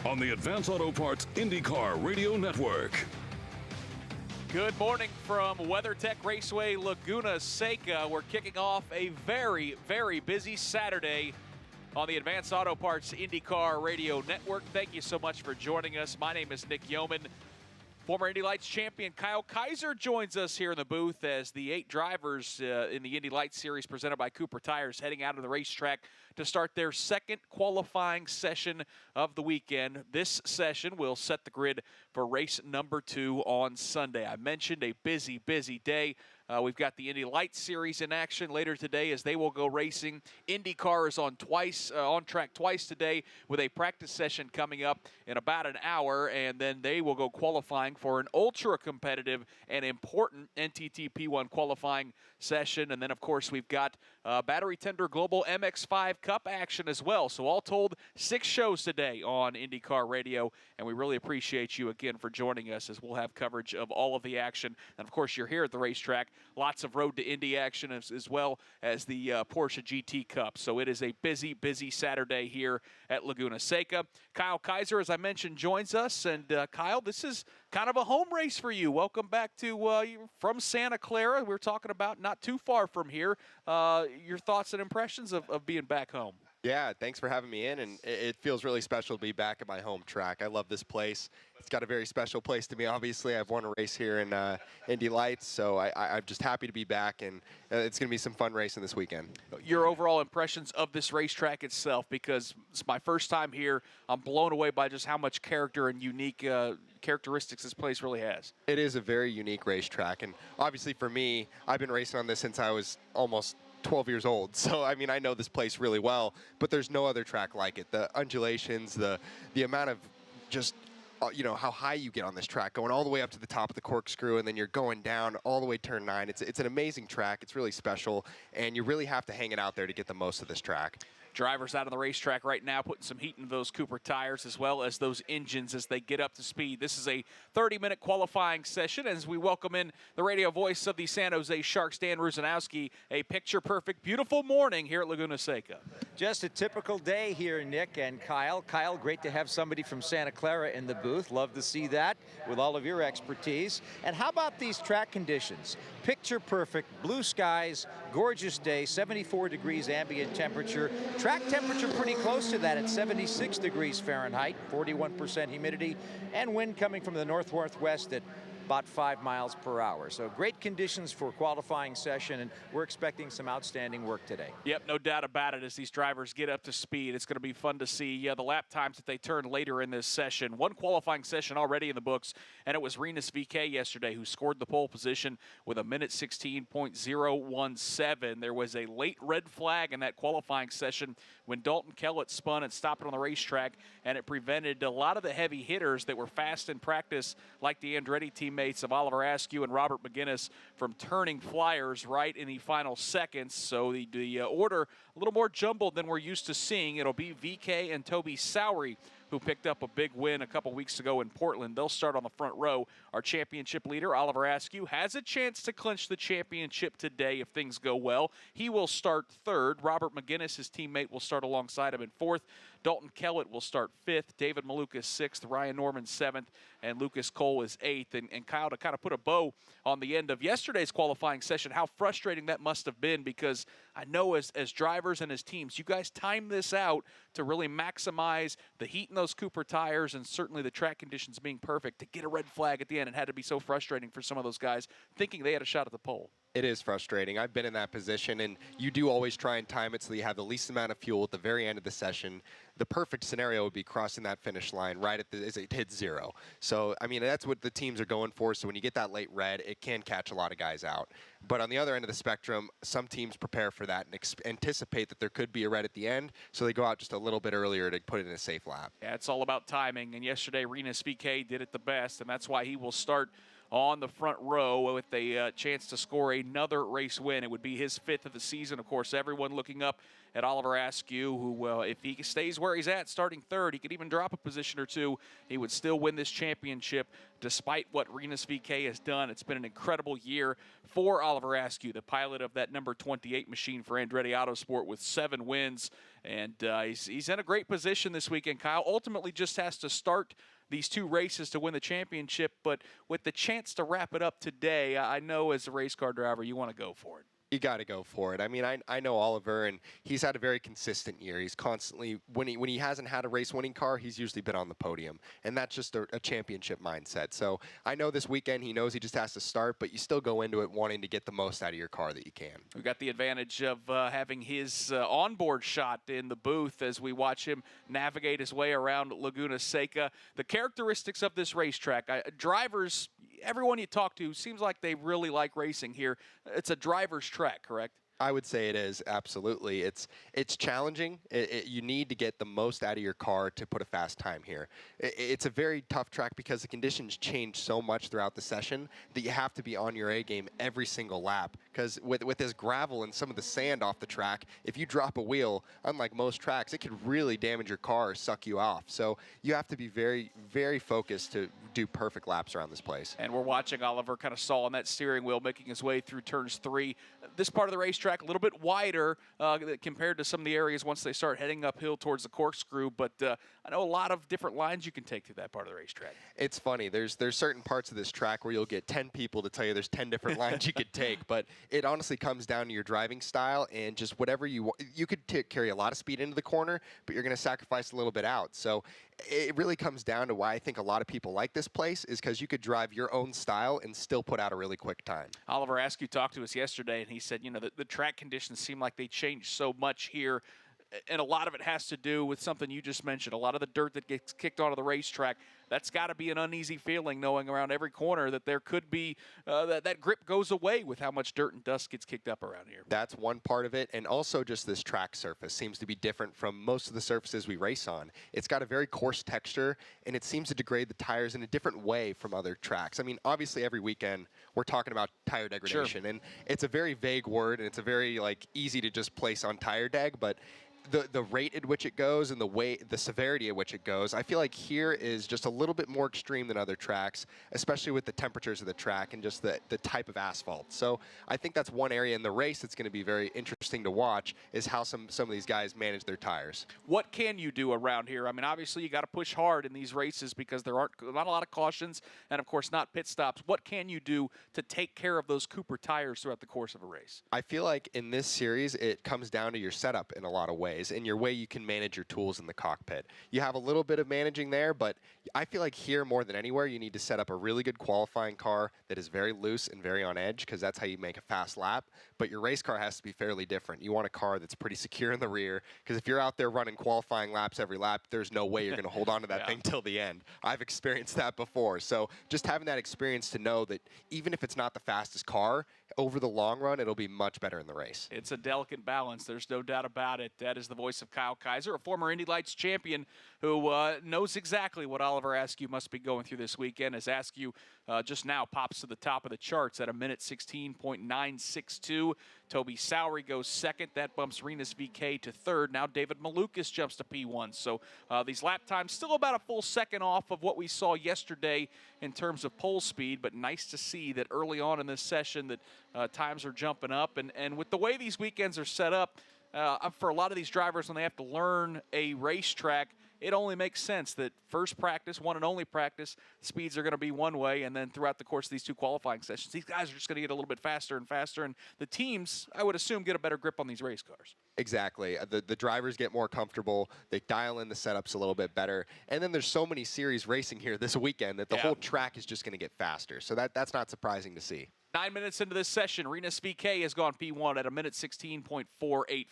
on the Advanced Auto Parts IndyCar Radio Network. Good morning from WeatherTech Raceway, Laguna Seca. We're kicking off a very, very busy Saturday on the Advanced Auto Parts IndyCar Radio Network. Thank you so much for joining us. My name is Nick Yeoman. Former Indy Lights champion Kyle Kaiser joins us here in the booth as the 8 drivers in the Indy Lights Series presented by Cooper Tires heading out of the racetrack to start their second qualifying session of the weekend. This session will set the grid for race number 2 on Sunday. I mentioned a busy, busy day. We've got the Indy Lights Series in action later today as they will go racing. IndyCar is on track twice today with a practice session coming up in about an hour, and then they will go qualifying for an ultra-competitive and important NTT P1 qualifying session. And then, of course, we've got Battery Tender Global MX5 Cup action as well. So all told, 6 shows today on IndyCar Radio, and we really appreciate you again for joining us as we'll have coverage of all of the action. And, of course, you're here at the racetrack. Lots of Road to Indy action as well as the Porsche GT Cup. So it is a busy, busy Saturday here at Laguna Seca. Kyle Kaiser, as I mentioned, joins us. And Kyle, this is kind of a home race for you. Welcome back to from Santa Clara. We're talking about not too far from here. Your thoughts and impressions of being back home? Yeah, thanks for having me in, and it feels really special to be back at my home track. I love this place. It's got a very special place to me, obviously. I've won a race here in Indy Lights, so I'm just happy to be back, and it's going to be some fun racing this weekend. Your overall impressions of this racetrack itself, because it's my first time here. I'm blown away by just how much character and unique characteristics this place really has. It is a very unique racetrack, and obviously for me, I've been racing on this since I was almost 12 years old. So, I mean, I know this place really well, but there's no other track like it. The undulations, the amount of just, how high you get on this track, going all the way up to the top of the corkscrew, and then you're going down all the way turn 9. It's an amazing track. It's really special, and you really have to hang it out there to get the most of this track. Drivers out on the racetrack right now putting some heat into those Cooper tires as well as those engines as they get up to speed. This is a 30-minute qualifying session as we welcome in the radio voice of the San Jose Sharks, Dan Rusanowski. A picture-perfect, beautiful morning here at Laguna Seca. Just a typical day here, Nick and Kyle. Kyle, great to have somebody from Santa Clara in the booth. Love to see that with all of your expertise. And how about these track conditions? Picture perfect, blue skies, gorgeous day, 74 degrees ambient temperature. Track temperature pretty close to that at 76 degrees Fahrenheit, 41% humidity, and wind coming from the north-northwest at about 5 miles per hour. So great conditions for qualifying session, and we're expecting some outstanding work today. Yep, no doubt about it as these drivers get up to speed. It's going to be fun to see the lap times that they turn later in this session. One qualifying session already in the books, and it was Rinus VeeKay yesterday who scored the pole position with a minute 16.017. There was a late red flag in that qualifying session when Dalton Kellett spun and stopped it on the racetrack, and it prevented a lot of the heavy hitters that were fast in practice, like the Andretti teammates of Oliver Askew and Robert McGinnis, from turning flyers right in the final seconds. So the order a little more jumbled than we're used to seeing. It'll be VeeKay and Toby Sowery, who picked up a big win a couple weeks ago in Portland. They'll start on the front row. Our championship leader, Oliver Askew, has a chance to clinch the championship today if things go well. He will start 3rd. Robert McGinnis, his teammate, will start alongside him in 4th. Dalton Kellett will start 5th. David Maluka 6th. Ryan Norman 7th. And Lucas Cole is 8th. And Kyle, to kind of put a bow on the end of yesterday's qualifying session, how frustrating that must have been, because I know as drivers and as teams, you guys time this out to really maximize the heat in those Cooper tires and certainly the track conditions being perfect. To get a red flag at the end, it had to be so frustrating for some of those guys thinking they had a shot at the pole. It is frustrating. I've been in that position, and you do always try and time it so that you have the least amount of fuel at the very end of the session. The perfect scenario would be crossing that finish line right as it hits 0. So, I mean, that's what the teams are going for. So when you get that late red, it can catch a lot of guys out. But on the other end of the spectrum, some teams prepare for that and anticipate that there could be a red at the end, so they go out just a little bit earlier to put it in a safe lap. Yeah, it's all about timing. And yesterday, Rinus VeeKay did it the best, and that's why he will start on the front row with a chance to score another race win. It would be his 5th of the season. Of course, everyone looking up at Oliver Askew, who, if he stays where he's at, starting 3rd, he could even drop a position or 2. He would still win this championship despite what Rinus VeeKay has done. It's been an incredible year for Oliver Askew, the pilot of that number 28 machine for Andretti Autosport with 7 wins. And he's in a great position this weekend. Kyle ultimately just has to start these 2 races to win the championship, but with the chance to wrap it up today, I know as a race car driver you want to go for it. You got to go for it. I mean, I know Oliver, and he's had a very consistent year. He's constantly, when he hasn't had a race-winning car, he's usually been on the podium, and that's just a championship mindset. So I know this weekend he knows he just has to start, but you still go into it wanting to get the most out of your car that you can. We've got the advantage of having his onboard shot in the booth as we watch him navigate his way around Laguna Seca. The characteristics of this racetrack, drivers, everyone you talk to seems like they really like racing here. It's a driver's track, correct? I would say it is, absolutely. It's challenging. You need to get the most out of your car to put a fast time here. It's a very tough track because the conditions change so much throughout the session that you have to be on your A game every single lap. Because with this gravel and some of the sand off the track, if you drop a wheel, unlike most tracks, it could really damage your car or suck you off. So you have to be very, very focused to do perfect laps around this place. And we're watching Oliver kind of stall on that steering wheel, making his way through turns 3. This part of the racetrack a little bit wider compared to some of the areas once they start heading uphill towards the corkscrew, but I know a lot of different lines you can take through that part of the racetrack. It's funny. There's certain parts of this track where you'll get 10 people to tell you there's 10 different lines you could take, but it honestly comes down to your driving style and just whatever you want. You could carry a lot of speed into the corner, but you're going to sacrifice a little bit out. So it really comes down to why I think a lot of people like this place is because you could drive your own style and still put out a really quick time. Oliver Askew talked to us yesterday, and he said, you know, the track conditions seem like they changed so much here, and a lot of it has to do with something you just mentioned. A lot of the dirt that gets kicked onto the racetrack, that's got to be an uneasy feeling knowing around every corner that there could be that grip goes away with how much dirt and dust gets kicked up around here. That's one part of it, and also just this track surface seems to be different from most of the surfaces we race on. It's got a very coarse texture, and it seems to degrade the tires in a different way from other tracks. I mean, obviously every weekend we're talking about tire degradation, Sure. and it's a very vague word, and it's a very easy to just place on tire deg, but the rate at which it goes and the severity at which it goes, I feel like here is just a little bit more extreme than other tracks, especially with the temperatures of the track and just the type of asphalt. So I think that's one area in the race that's going to be very interesting to watch is how some of these guys manage their tires. What can you do around here? I mean, obviously you got to push hard in these races because there aren't not a lot of cautions and, of course, not pit stops. What can you do to take care of those Cooper tires throughout the course of a race? I feel like in this series, it comes down to your setup in a lot of ways and your way you can manage your tools in the cockpit. You have a little bit of managing there, but I feel like here more than anywhere, you need to set up a really good qualifying car that is very loose and very on edge because that's how you make a fast lap. But your race car has to be fairly different. You want a car that's pretty secure in the rear because if you're out there running qualifying laps every lap, there's no way you're going to hold on to that thing till the end. I've experienced that before. So just having that experience to know that even if it's not the fastest car, over the long run, it'll be much better in the race. It's a delicate balance. There's no doubt about it. That is the voice of Kyle Kaiser, a former Indy Lights champion who knows exactly what Oliver Askew must be going through this weekend as Askew just now pops to the top of the charts at a minute 16.962. Toby Sowery goes second. That bumps Rinus VeeKay to third. Now David Malukas jumps to P1. So these lap times still about a full second off of what we saw yesterday in terms of pole speed, but nice to see that early on in this session that times are jumping up. And with the way these weekends are set up, for a lot of these drivers, when they have to learn a racetrack, it only makes sense that first practice, one and only practice, speeds are going to be one way, and then throughout the course of these 2 qualifying sessions, these guys are just going to get a little bit faster and faster, and the teams, I would assume, get a better grip on these race cars. Exactly. The drivers get more comfortable. They dial in the setups a little bit better. And then there's so many series racing here this weekend that the whole track is just going to get faster. So that's not surprising to see. 9 minutes into this session, Rinus VeeKay has gone P1 at a minute 16.484.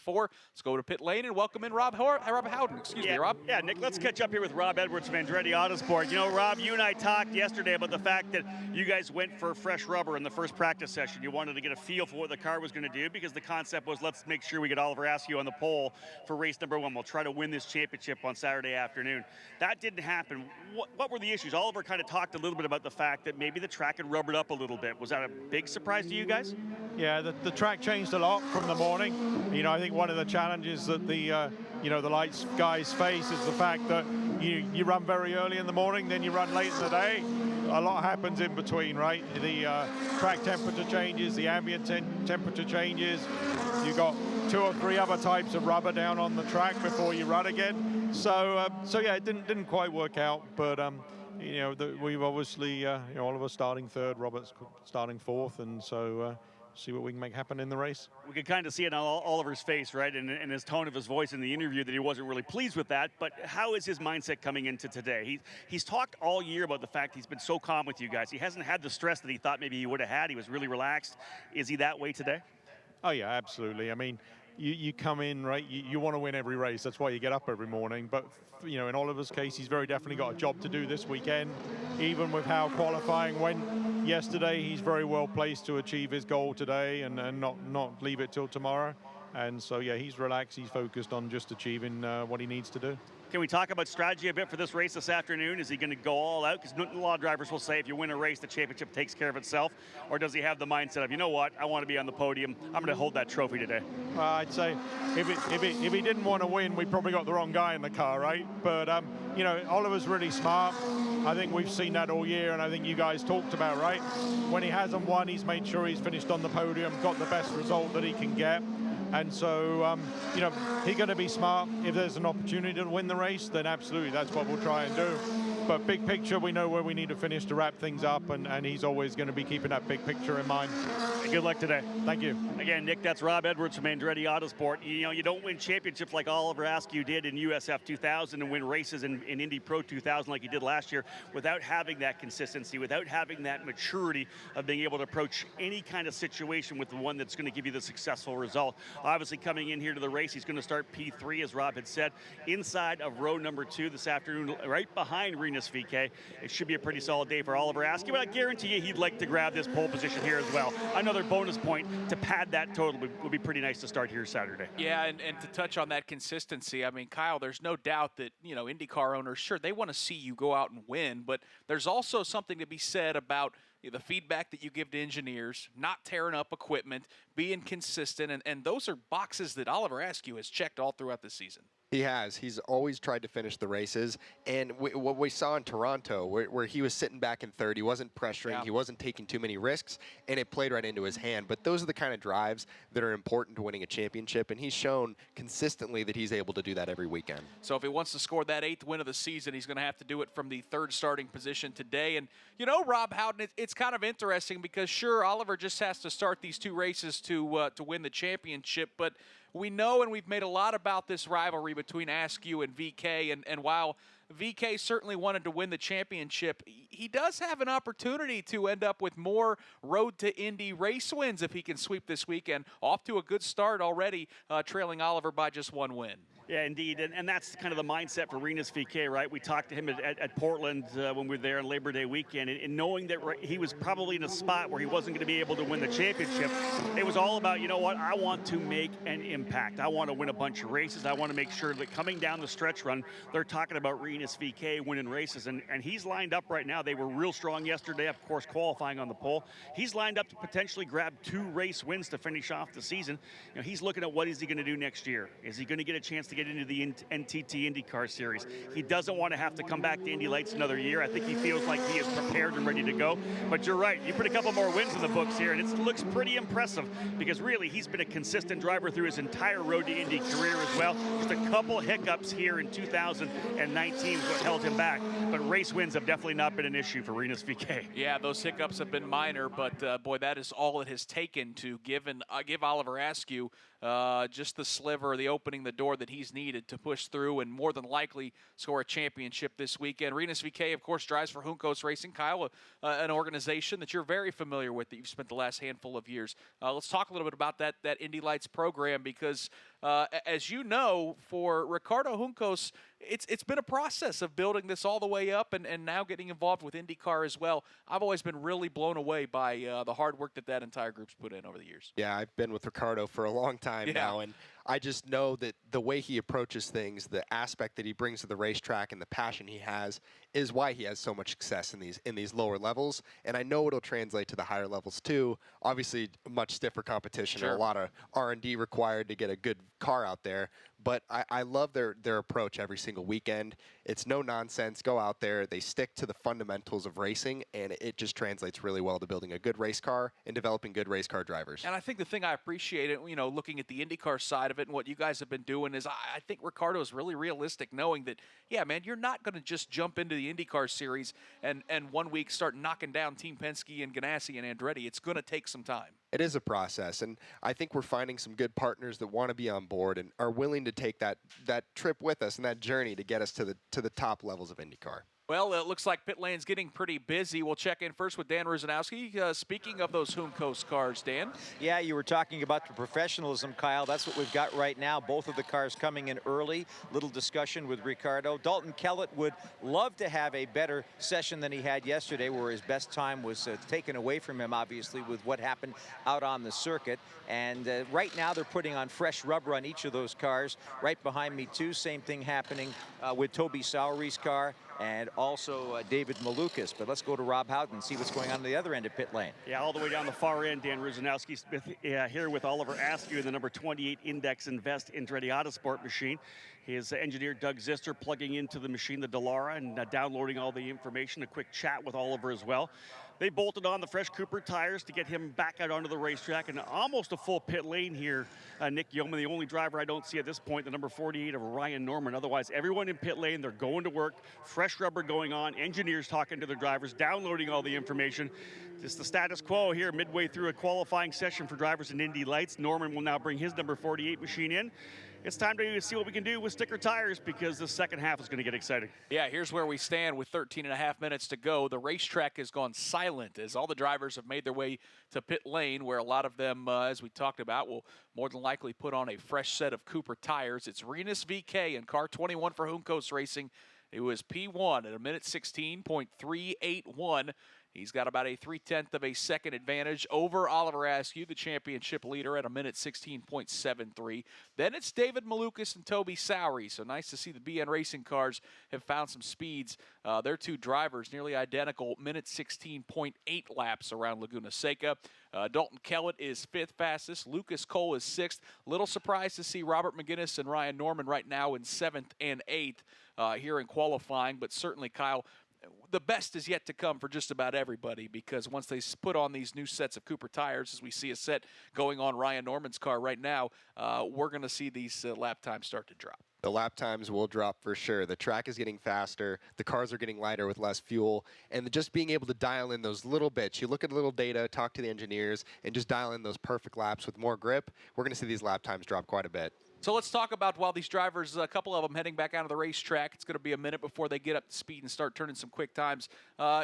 Let's go to pit lane and welcome in Rob Howden. Excuse me, Rob. Yeah, Nick, let's catch up here with Rob Edwards from Andretti Autosport. You know, Rob, you and I talked yesterday about the fact that you guys went for fresh rubber in the first practice session. You wanted to get a feel for what the car was going to do because the concept was let's make sure we get Oliver Askew on the pole for race number 1. We'll try to win this championship on Saturday afternoon. That didn't happen. What were the issues? Oliver kind of talked a little bit about the fact that maybe the track had rubbered up a little bit. Was that a big surprise to you guys? Yeah, the track changed a lot from the morning. I think one of the challenges that the lights guys face is the fact that you run very early in the morning, then you run late in the day. A lot happens in between, right? The track temperature changes, the ambient temperature changes. You've got 2 or 3 other types of rubber down on the track before you run again. So yeah, it didn't quite work out, but we've obviously Oliver starting 3rd, Robert's starting 4th, and so see what we can make happen in the race. We could kind of see it on Oliver's face, right, and his tone of his voice in the interview that he wasn't really pleased with that. But how is his mindset coming into today? He's talked all year about the fact he's been so calm with you guys. He hasn't had the stress that he thought maybe he would have had. He was really relaxed. Is he that way today? Oh yeah, absolutely. I mean, you come in, right, you want to win every race. That's why you get up every morning. But in Oliver's case, he's very definitely got a job to do this weekend. Even with how qualifying went yesterday, he's very well placed to achieve his goal today and not leave it till tomorrow. And so yeah, he's relaxed, he's focused on just achieving what he needs to do. Can we talk about strategy a bit for this race this afternoon? Is he going to go all out? Because a lot of drivers will say if you win a race, the championship takes care of itself. Or does he have the mindset of, you know what, I want to be on the podium. I'm going to hold that trophy today. I'd say if he didn't want to win, we probably got the wrong guy in the car, right? But, Oliver's really smart. I think we've seen that all year, and I think you guys talked about, right? When he hasn't won, he's made sure he's finished on the podium, got the best result that he can get. And so, he's going to be smart. If there's an opportunity to win the race, then absolutely, that's what we'll try and do. But big picture, we know where we need to finish to wrap things up, and he's always going to be keeping that big picture in mind. Good luck today. Thank you. Again, Nick, that's Rob Edwards from Andretti Autosport. You don't win championships like Oliver Askew did in USF 2000 and win races in Indy Pro 2000 like he did last year without having that consistency, without having that maturity of being able to approach any kind of situation with the one that's going to give you the successful result. Obviously, coming in here to the race, he's going to start P3, as Rob had said, inside of row number 2 this afternoon, right behind Rinus VeeKay. It should be a pretty solid day for Oliver Askew, but I guarantee you he'd like to grab this pole position here as well. Another bonus point to pad that total would be pretty nice to start here Saturday. Yeah, and to touch on that consistency, I mean, Kyle, there's no doubt that, IndyCar owners, sure, they want to see you go out and win, but there's also something to be said about the feedback that you give to engineers, not tearing up equipment, being consistent, and those are boxes that Oliver Askew has checked all throughout the season. He has. He's always tried to finish the races. And what we saw in Toronto, where he was sitting back in 3rd, he wasn't pressuring, Yeah. he wasn't taking too many risks, and it played right into his hand. But those are the kind of drives that are important to winning a championship, and he's shown consistently that he's able to do that every weekend. So if he wants to score that 8th win of the season, he's going to have to do it from the 3rd starting position today. And, Rob Howden, it's kind of interesting because, sure, Oliver just has to start these 2 races to win the championship, but we know, and we've made a lot about this rivalry between Askew and VeeKay, and while VeeKay certainly wanted to win the championship, he does have an opportunity to end up with more Road to Indy race wins if he can sweep this weekend. Off to a good start already, trailing Oliver by just 1 win. Yeah, indeed, and that's kind of the mindset for Rinus VeeKay, right? We talked to him at Portland when we were there on Labor Day weekend, and knowing that he was probably in a spot where he wasn't going to be able to win the championship, it was all about, you know what, I want to make an impact. I want to win a bunch of races. I want to make sure that coming down the stretch run, they're talking about Rinus VeeKay winning races, and he's lined up right now. They were real strong yesterday, of course, qualifying on the pole. He's lined up to potentially grab 2 race wins to finish off the season. He's looking at what is he going to do next year. Is he going to get a chance to get into the NTT IndyCar Series? He doesn't want to have to come back to Indy Lights another year. I think he feels like he is prepared and ready to go. But you're right. You put a couple more wins in the books here, and it looks pretty impressive because really he's been a consistent driver through his entire Road to Indy career as well. Just a couple hiccups here in 2019 what held him back. But race wins have definitely not been an issue for Rinus VeeKay. Yeah, those hiccups have been minor, but boy, that is all it has taken to give Oliver Askew just the sliver, the opening, the door that he's needed to push through and more than likely score a championship this weekend. Rinus VeeKay, of course, drives for Juncos Racing. Kyle, an organization that you're very familiar with, that you've spent the last handful of years. Let's talk a little bit about that Indy Lights program because, as you know, for Ricardo Juncos, it's been a process of building this all the way up and now getting involved with IndyCar as well. I've always been really blown away by the hard work that entire group's put in over the years. Yeah, I've been with Ricardo for a long time now, and I just know that the way he approaches things, the aspect that he brings to the racetrack and the passion he has is why he has so much success in these lower levels. And I know it'll translate to the higher levels too. Obviously, much stiffer competition and a lot of R&D required to get a good car out there. But I love their approach every single weekend. It's no nonsense. Go out there. They stick to the fundamentals of racing, and it just translates really well to building a good race car and developing good race car drivers. And I think the thing I appreciate, it, looking at the IndyCar side of it and what you guys have been doing is I think Ricardo is really realistic, knowing that, yeah, man, you're not going to just jump into the IndyCar series and 1 week start knocking down Team Penske and Ganassi and Andretti. It's going to take some time. It is a process, and I think we're finding some good partners that want to be on board and are willing to take that trip with us and that journey to get us to the top levels of IndyCar. Well, it looks like pit lane's getting pretty busy. We'll check in first with Dan Ruzanowski. Speaking of those Humco cars, Dan. Yeah, you were talking about the professionalism, Kyle. That's what we've got right now. Both of the cars coming in early. Little discussion with Ricardo. Dalton Kellett would love to have a better session than he had yesterday, where his best time was taken away from him, obviously, with what happened out on the circuit. And right now they're putting on fresh rubber on each of those cars. Right behind me, too, same thing happening with Toby Sowery's car and also David Malukas. But let's go to Rob Howden and see what's going on the other end of pit lane. Yeah, all the way down the far end, Dan Ruzanowski here with Oliver Askew in the number 28 Index Invest Andretti Autosport machine. His engineer, Doug Zister, plugging into the machine, the Dallara, and downloading all the information. A quick chat with Oliver as well. They bolted on the fresh Cooper tires to get him back out onto the racetrack, and almost a full pit lane here. Nick Yeoman, the only driver I don't see at this point, the number 48 of Ryan Norman. Otherwise, everyone in pit lane, they're going to work, fresh rubber going on, engineers talking to their drivers, downloading all the information. Just the status quo here midway through a qualifying session for drivers in Indy Lights. Norman will now bring his number 48 machine in. It's time to see what we can do with sticker tires, because the second half is going to get exciting. Yeah, here's where we stand with 13 and a half minutes to go. The racetrack has gone silent as all the drivers have made their way to pit lane, where a lot of them, as we talked about, will more than likely put on a fresh set of Cooper tires. It's Rinus VeeKay in car 21 for Juncos Racing. It was P1 at a minute 16.381. He's got about a 0.3 of a second advantage over Oliver Askew, the championship leader, at a minute 16.73. Then it's David Malukas and Toby Sowery. So nice to see the BN Racing cars have found some speeds. Their two drivers nearly identical, minute 16.8 laps around Laguna Seca. Dalton Kellett is fifth fastest. Lucas Cole is sixth. Little surprised to see Robert McGinnis and Ryan Norman right now in seventh and eighth here in qualifying. But certainly, Kyle, the best is yet to come for just about everybody, because once they put on these new sets of Cooper tires, as we see a set going on Ryan Norman's car right now, we're going to see these lap times start to drop. The lap times will drop for sure. The track is getting faster. The cars are getting lighter with less fuel. And just being able to dial in those little bits, you look at a little data, talk to the engineers, and just dial in those perfect laps with more grip, we're going to see these lap times drop quite a bit. So let's talk about, while these drivers, a couple of them heading back out of the racetrack, it's going to be a minute before they get up to speed and start turning some quick times.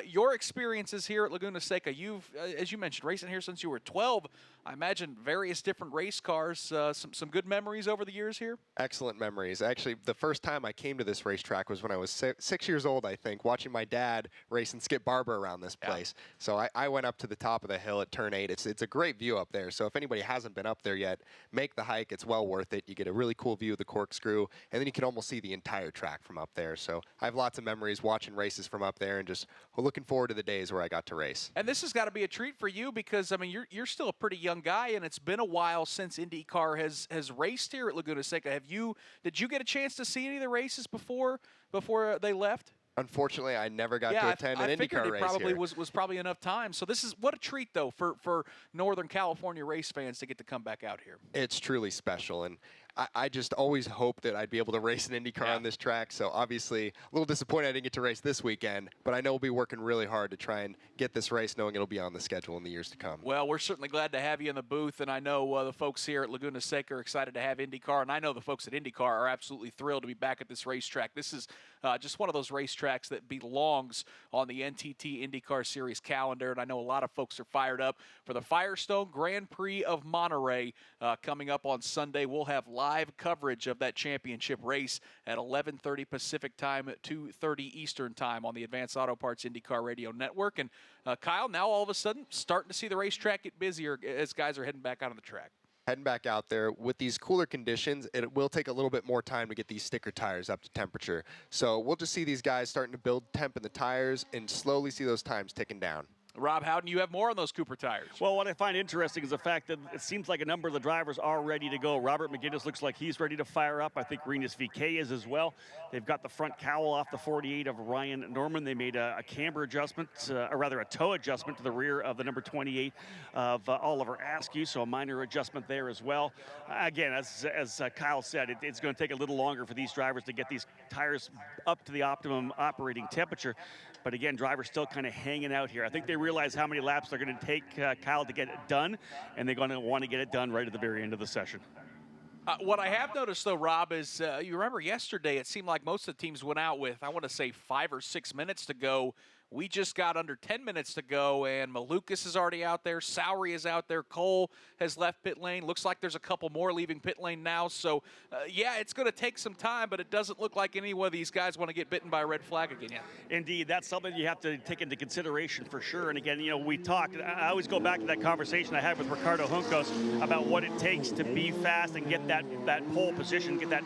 Your experiences here at Laguna Seca, you've, as you mentioned, racing here since you were 12. I imagine various different race cars, some good memories over the years here? Excellent memories. Actually, the first time I came to this racetrack was when I was 6 years old, I think, watching my dad race and Skip Barber around this place. Yeah. So I went up to the top of the hill at turn 8. It's a great view up there. So if anybody hasn't been up there yet, make the hike. It's well worth it. You get a really cool view of the corkscrew, and then you can almost see the entire track from up there. So I have lots of memories watching races from up there, and just looking forward to the days where I got to race. And this has got to be a treat for you, because I mean you're still a pretty young guy, and it's been a while since IndyCar has raced here at Laguna Seca. Did you get a chance to see any of the races before they left? Unfortunately, I never got to attend an IndyCar race. I figured it probably was probably enough time. So this is what a treat, though, for Northern California race fans to get to come back out here. It's truly special, and I just always hoped that I'd be able to race an IndyCar on this track. So obviously, a little disappointed I didn't get to race this weekend, but I know we'll be working really hard to try and get this race, knowing it'll be on the schedule in the years to come. Well, we're certainly glad to have you in the booth, and I know the folks here at Laguna Seca are excited to have IndyCar, and I know the folks at IndyCar are absolutely thrilled to be back at this racetrack. This is just one of those racetracks that belongs on the NTT IndyCar Series calendar, and I know a lot of folks are fired up for the Firestone Grand Prix of Monterey coming up on Sunday. We'll have live coverage of that championship race at 11:30 Pacific time, at 2:30 Eastern time on the Advanced Auto Parts IndyCar Radio Network. And Kyle, now all of a sudden starting to see the racetrack get busier as guys are heading back out on the track. heading back out there. With these cooler conditions, it will take a little bit more time to get these sticker tires up to temperature. So we'll just see these guys starting to build temp in the tires and slowly see those times ticking down. Rob Howden, you have more on those Cooper tires. Well, what I find interesting is the fact that it seems like a number of the drivers are ready to go. Robert McGinnis looks like he's ready to fire up. I think Rinus VeeKay is as well. They've got the front cowl off the 48 of Ryan Norman. They made a camber adjustment, or rather a toe adjustment to the rear of the number 28 of Oliver Askew, so a minor adjustment there as well. Again, as Kyle said, it's going to take a little longer for these drivers to get these tires up to the optimum operating temperature. But again, drivers still kind of hanging out here. I think they realize how many laps they're going to take, Kyle, to get it done, and they're going to want to get it done right at the very end of the session. What I have noticed, though, Rob, is you remember yesterday it seemed like most of the teams went out with, I want to say, 5 or 6 minutes to go. We just got under 10 minutes to go, and Malukas is already out there. Sowery is out there. Cole has left pit lane. Looks like there's a couple more leaving pit lane now. So, yeah, it's going to take some time, but it doesn't look like any one of these guys want to get bitten by a red flag again yet. Indeed, that's something you have to take into consideration for sure. And again, we talked, I always go back to that conversation I had with Ricardo Juncos about what it takes to be fast and get that pole position, get that,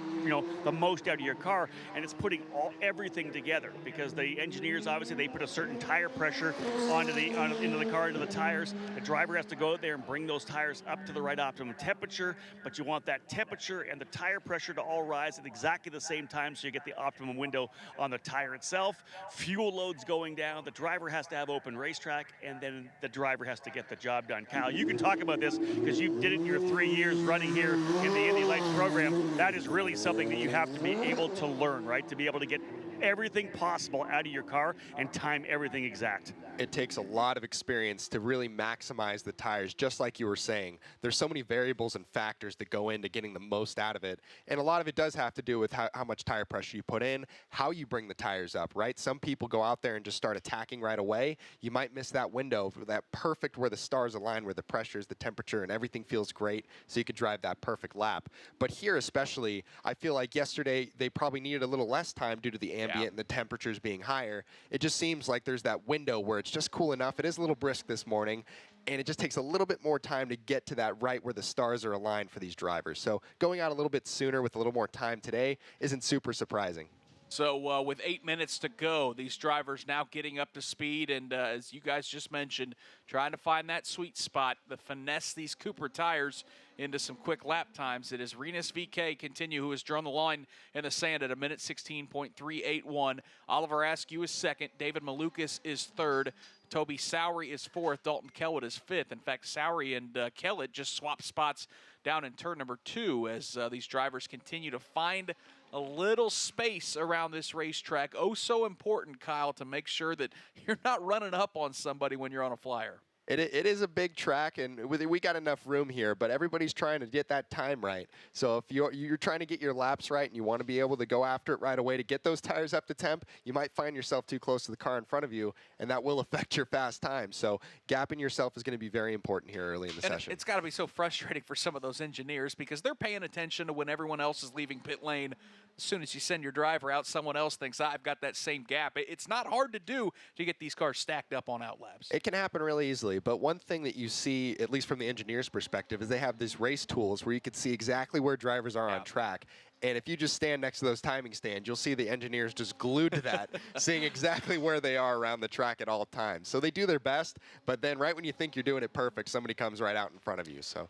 the most out of your car. And it's putting everything together, because the engineers, obviously, they put a certain tire pressure into the car, into the tires. The driver has to go out there and bring those tires up to the right optimum temperature, but you want that temperature and the tire pressure to all rise at exactly the same time so you get the optimum window on the tire itself. Fuel load's going down, the driver has to have open racetrack, and then the driver has to get the job done. Kyle, you can talk about this because you did it in your 3 years running here in the Indy Lights program. That is really something that you have to be able to learn, right? To be able to get everything possible out of your car and time everything exact. It takes a lot of experience to really maximize the tires, just like you were saying. There's so many variables and factors that go into getting the most out of it. And a lot of it does have to do with how much tire pressure you put in, how you bring the tires up, right? Some people go out there and just start attacking right away. You might miss that window, that perfect where the stars align, where the pressures, the temperature, and everything feels great, so you could drive that perfect lap. But here especially, I feel like yesterday they probably needed a little less time due to the ambient and the temperatures being higher. It just seems like there's that window where it's just cool enough. It is a little brisk this morning, and it just takes a little bit more time to get to that right where the stars are aligned for these drivers. So going out a little bit sooner with a little more time today isn't super surprising. So with 8 minutes to go, these drivers now getting up to speed, and as you guys just mentioned, trying to find that sweet spot, the finesse these Cooper tires into some quick lap times. It is Rinus VeeKay continue, who has drawn the line in the sand at a minute 16.381. Oliver Askew is second. David Malukas is third. Toby Sowery is fourth. Dalton Kellett is fifth. In fact, Sowery and Kellett just swapped spots down in turn number 2 as these drivers continue to find a little space around this racetrack. Oh, so important, Kyle, to make sure that you're not running up on somebody when you're on a flyer. It is a big track, and we got enough room here, but everybody's trying to get that time right. So if you're trying to get your laps right and you want to be able to go after it right away to get those tires up to temp, you might find yourself too close to the car in front of you, and that will affect your fast time. So gapping yourself is going to be very important here early in the session. It's got to be so frustrating for some of those engineers because they're paying attention to when everyone else is leaving pit lane. As soon as you send your driver out, someone else thinks, I've got that same gap. It's not hard to do to get these cars stacked up on out laps. It can happen really easily, but one thing that you see, at least from the engineer's perspective, is they have these race tools where you can see exactly where drivers are on track. And if you just stand next to those timing stands, you'll see the engineers just glued to that, seeing exactly where they are around the track at all times. So they do their best, but then right when you think you're doing it perfect, somebody comes right out in front of you. So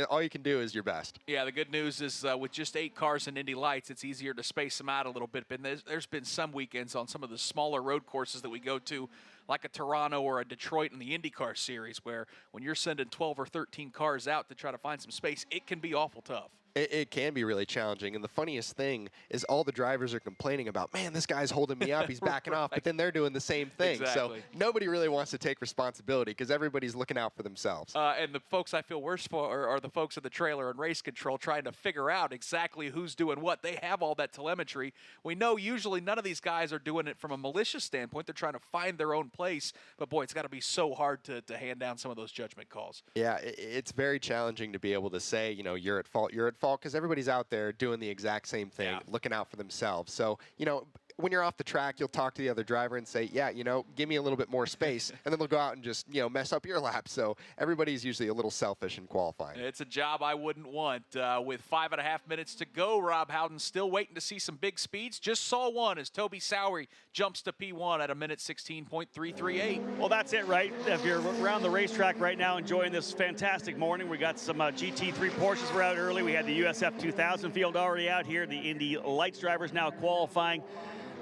all you can do is your best. Yeah, the good news is with just 8 cars in Indy Lights, it's easier to space them out a little bit. But there's been some weekends on some of the smaller road courses that we go to, like a Toronto or a Detroit in the IndyCar series, where when you're sending 12 or 13 cars out to try to find some space, it can be awful tough. It can be really challenging, and the funniest thing is all the drivers are complaining about, man, this guy's holding me up, he's backing off, but then they're doing the same thing. Exactly. So nobody really wants to take responsibility because everybody's looking out for themselves. And the folks I feel worse for are the folks at the trailer and race control trying to figure out exactly who's doing what. They have all that telemetry. We know usually none of these guys are doing it from a malicious standpoint. They're trying to find their own place, but boy, it's got to be so hard to hand down some of those judgment calls. Yeah, it's very challenging to be able to say, you're at fault, because everybody's out there doing the exact same thing, looking out for themselves. So, when you're off the track, you'll talk to the other driver and say, yeah, give me a little bit more space. And then they'll go out and just, mess up your lap. So everybody's usually a little selfish in qualifying. It's a job I wouldn't want. With 5.5 minutes to go, Rob Howden still waiting to see some big speeds. Just saw one as Toby Sowery jumps to P1 at a minute 16.338. Well, that's it, right? If you're around the racetrack right now enjoying this fantastic morning, we got some GT3 Porsches were out early. We had the USF 2000 field already out here. The Indy Lights drivers now qualifying.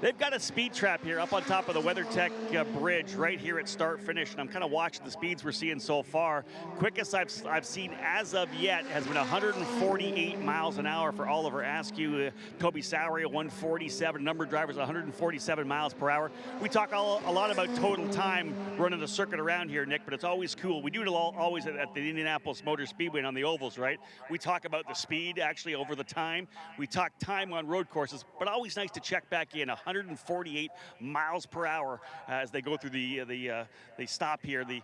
They've got a speed trap here up on top of the WeatherTech bridge right here at start-finish, and I'm kind of watching the speeds we're seeing so far. Quickest I've seen as of yet has been 148 miles an hour for Oliver Askew. Toby Sowery at 147. A number of drivers 147 miles per hour. We talk a lot about total time running the circuit around here, Nick, but it's always cool. We do it always at the Indianapolis Motor Speedway and on the ovals, right? We talk about the speed actually over the time. We talk time on road courses, but always nice to check back in. 148 miles per hour as they go through the stop here, the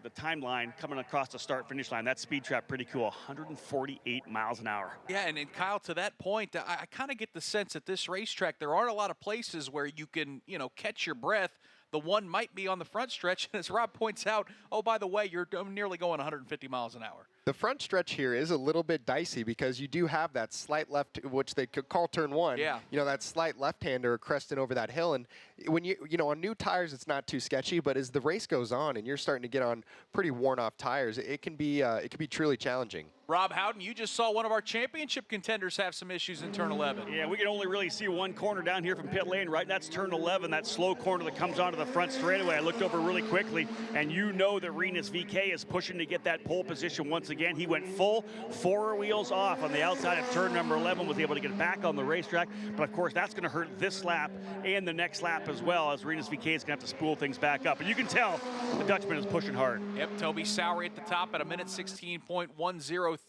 timeline coming across the start-finish line. That speed trap pretty cool, 148 miles an hour. Yeah, and Kyle, to that point, I kind of get the sense at this racetrack there aren't a lot of places where you can, catch your breath. The one might be on the front stretch, and as Rob points out, oh, by the way, you're nearly going 150 miles an hour. The front stretch here is a little bit dicey because you do have that slight left, which they could call turn one. Yeah. That slight left-hander cresting over that hill. And when on new tires, it's not too sketchy, but as the race goes on and you're starting to get on pretty worn-off tires, it can be truly challenging. Rob Howden, you just saw one of our championship contenders have some issues in turn 11. Yeah, we can only really see one corner down here from pit lane, right? That's turn 11, that slow corner that comes onto the front straightaway. I looked over really quickly, and that Rinus VeeKay is pushing to get that pole position once again. He went full 4 wheels off on the outside of turn number 11, was able to get back on the racetrack. But, of course, that's going to hurt this lap and the next lap as well, as Rinus VeeKay is going to have to spool things back up. And you can tell the Dutchman is pushing hard. Yep, Toby Sowery at the top at a minute 16.103.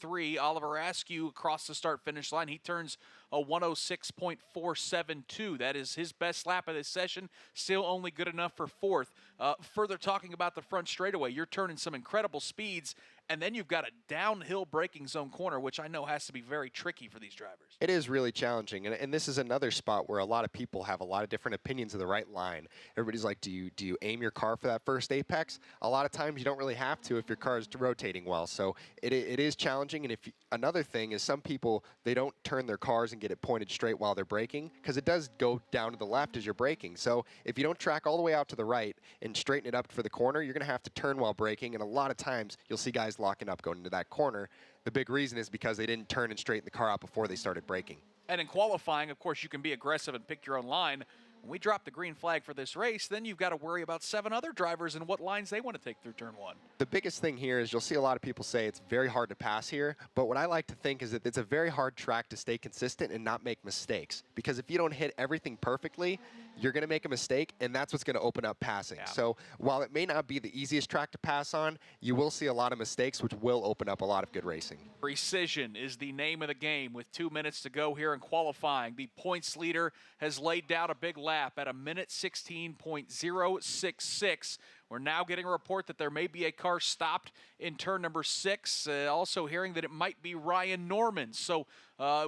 Oliver Askew across the start-finish line. He turns a 106.472. That is his best lap of this session. Still only good enough for fourth. Further talking about the front straightaway, you're turning some incredible speeds, and then you've got a downhill braking zone corner, which I know has to be very tricky for these drivers. It is really challenging, and this is another spot where a lot of people have a lot of different opinions of the right line. Everybody's like, do you aim your car for that first apex? A lot of times you don't really have to if your car is rotating well. So it is challenging, and another thing is some people, they don't turn their cars and get it pointed straight while they're braking, because it does go down to the left as you're braking. So if you don't track all the way out to the right and straighten it up for the corner, you're going to have to turn while braking, and a lot of times you'll see guys locking up going into that corner. The big reason is because they didn't turn and straighten the car out before they started braking. And in qualifying, of course, you can be aggressive and pick your own line. When we drop the green flag for this race, then you've got to worry about 7 other drivers and what lines they want to take through turn 1. The biggest thing here is you'll see a lot of people say it's very hard to pass here, but what I like to think is that it's a very hard track to stay consistent and not make mistakes. Because if you don't hit everything perfectly, you're going to make a mistake, and that's what's going to open up passing. Yeah. So while it may not be the easiest track to pass on, you will see a lot of mistakes, which will open up a lot of good racing. Precision is the name of the game with 2 minutes to go here in qualifying. The points leader has laid down a big lap at a minute 16.066. We're now getting a report that there may be a car stopped in turn number 6. Also hearing that it might be Ryan Norman. So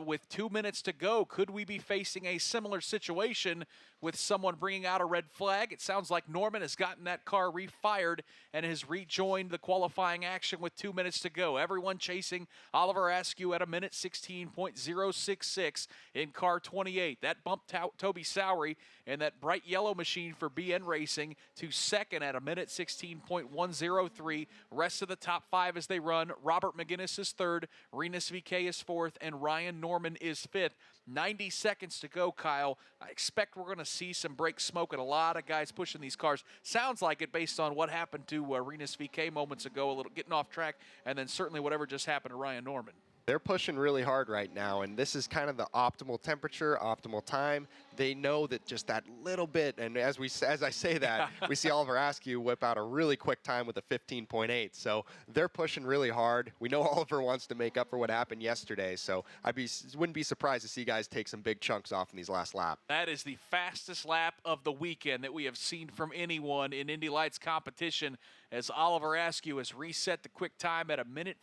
with 2 minutes to go, could we be facing a similar situation with someone bringing out a red flag? It sounds like Norman has gotten that car refired and has rejoined the qualifying action with 2 minutes to go. Everyone chasing Oliver Askew at a minute 16.066 in car 28. That bumped out Toby Sowery and that bright yellow machine for BN Racing to second at a minute 16.103. Rest of the top 5 as they run. Robert McGinnis is third, Rinus VeeKay is fourth, and Ryan Norman is fifth. 90 seconds to go, Kyle. I expect we're going to see some brake smoke and a lot of guys pushing these cars. Sounds like it based on what happened to Rinus VeeKay moments ago, a little getting off track, and then certainly whatever just happened to Ryan Norman. They're pushing really hard right now, and this is kind of the optimal temperature, optimal time. They know that just that little bit, and as I say that, we see Oliver Askew whip out a really quick time with a 15.8. So they're pushing really hard. We know Oliver wants to make up for what happened yesterday, so wouldn't be surprised to see guys take some big chunks off in these last laps. That is the fastest lap of the weekend that we have seen from anyone in Indy Lights competition, as Oliver Askew has reset the quick time at a minute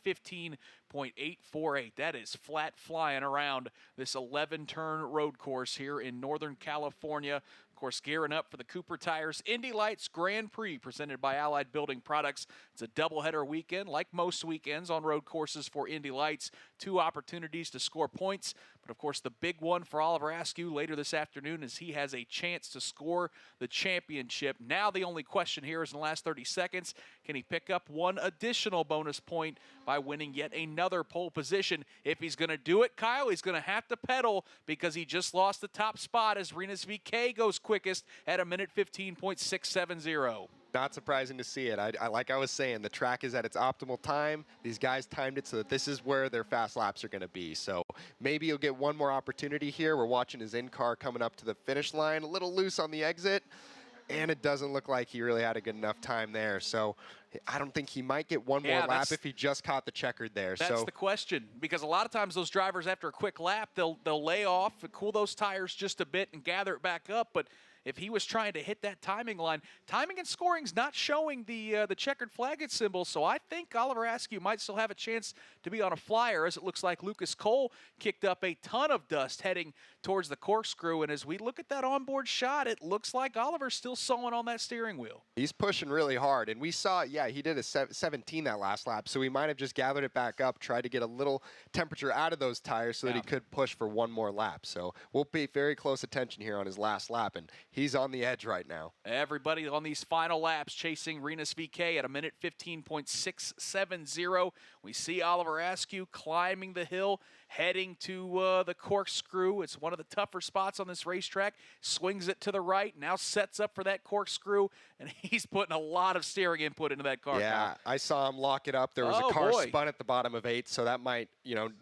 28.848. That is flat flying around this 11-turn road course here in Northern California. Of course, gearing up for the Cooper Tires Indy Lights Grand Prix presented by Allied Building Products. It's a doubleheader weekend, like most weekends on road courses for Indy Lights. 2 opportunities to score points. But, of course, the big one for Oliver Askew later this afternoon is he has a chance to score the championship. Now the only question here is in the last 30 seconds, can he pick up one additional bonus point by winning yet another pole position? If he's going to do it, Kyle, he's going to have to pedal because he just lost the top spot as Rinus VeeKay goes quickest at a minute 15.670. Not surprising to see it. Like I was saying, the track is at its optimal time. These guys timed it so that this is where their fast laps are going to be. So maybe he'll get one more opportunity here. We're watching his in-car coming up to the finish line, a little loose on the exit, and it doesn't look like he really had a good enough time there. So I don't think he might get one more lap if he just caught the checkered there. That's the question, because a lot of times those drivers, after a quick lap, they'll lay off, cool those tires just a bit, and gather it back up. But if he was trying to hit that timing line, timing and scoring's not showing the checkered flag symbol, so I think Oliver Askew might still have a chance to be on a flyer, as it looks like Lucas Cole kicked up a ton of dust heading towards the corkscrew, and as we look at that onboard shot, it looks like Oliver's still sawing on that steering wheel. He's pushing really hard, and we saw, yeah, he did a 17 that last lap, so he might have just gathered it back up, tried to get a little temperature out of those tires so that he could push for one more lap. So we'll pay very close attention here on his last lap, and he's on the edge right now. Everybody on these final laps chasing Rinus VeeKay at a minute 15.670. We see Oliver Askew climbing the hill, heading to the corkscrew. It's one of the tougher spots on this racetrack. Swings it to the right, now sets up for that corkscrew, and he's putting a lot of steering input into that car. Yeah, I saw him lock it up. There was a car spun at the bottom of 8, so that might,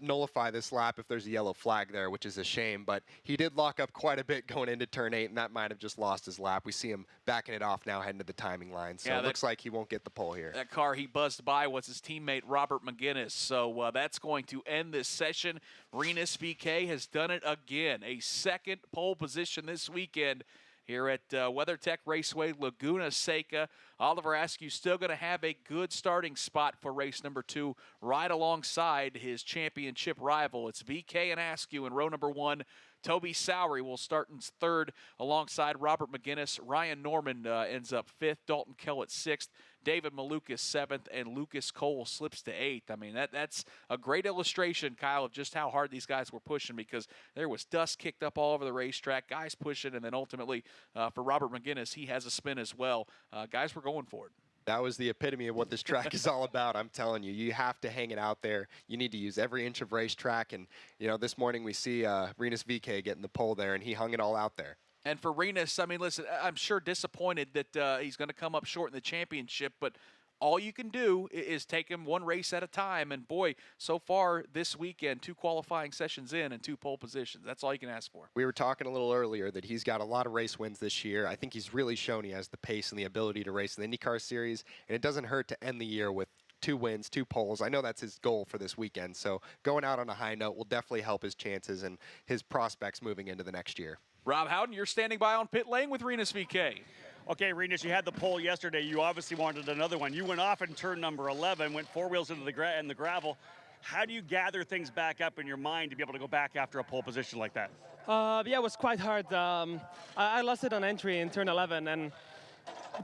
nullify this lap if there's a yellow flag there, which is a shame. But he did lock up quite a bit going into turn 8, and that might have just lost his lap. We see him backing it off now, heading to the timing line. So it looks like he won't get the pole here. That car he buzzed by was his teammate Robert McGinnis. So that's going to end this session. Rinus VeeKay has done it again. A second pole position this weekend here at WeatherTech Raceway, Laguna Seca. Oliver Askew still going to have a good starting spot for race number 2, right alongside his championship rival. It's VeeKay and Askew in row number 1. Toby Sowery will start in 3rd alongside Robert McGinnis. Ryan Norman ends up 5th. Dalton Kellett 6th. David Malukas 7th, and Lucas Cole slips to 8th. I mean, that's a great illustration, Kyle, of just how hard these guys were pushing, because there was dust kicked up all over the racetrack, guys pushing, and then ultimately for Robert McGinnis, he has a spin as well. Guys were going for it. That was the epitome of what this track is all about. I'm telling you, you have to hang it out there. You need to use every inch of racetrack. And, this morning we see Rinus VeeKay getting the pole there, and he hung it all out there. And for Rinus, I mean, listen, I'm sure disappointed that he's going to come up short in the championship, but all you can do is take him one race at a time. And, boy, so far this weekend, 2 qualifying sessions in and 2 pole positions. That's all you can ask for. We were talking a little earlier that he's got a lot of race wins this year. I think he's really shown he has the pace and the ability to race in the IndyCar Series, and it doesn't hurt to end the year with 2 wins, 2 poles. I know that's his goal for this weekend, so going out on a high note will definitely help his chances and his prospects moving into the next year. Rob Howden, you're standing by on pit lane with Rinus VeeKay. Okay, Rinus, you had the pole yesterday. You obviously wanted another one. You went off in turn number 11, went 4 wheels into the gravel. How do you gather things back up in your mind to be able to go back after a pole position like that? Yeah, it was quite hard. I lost it on entry in turn 11, and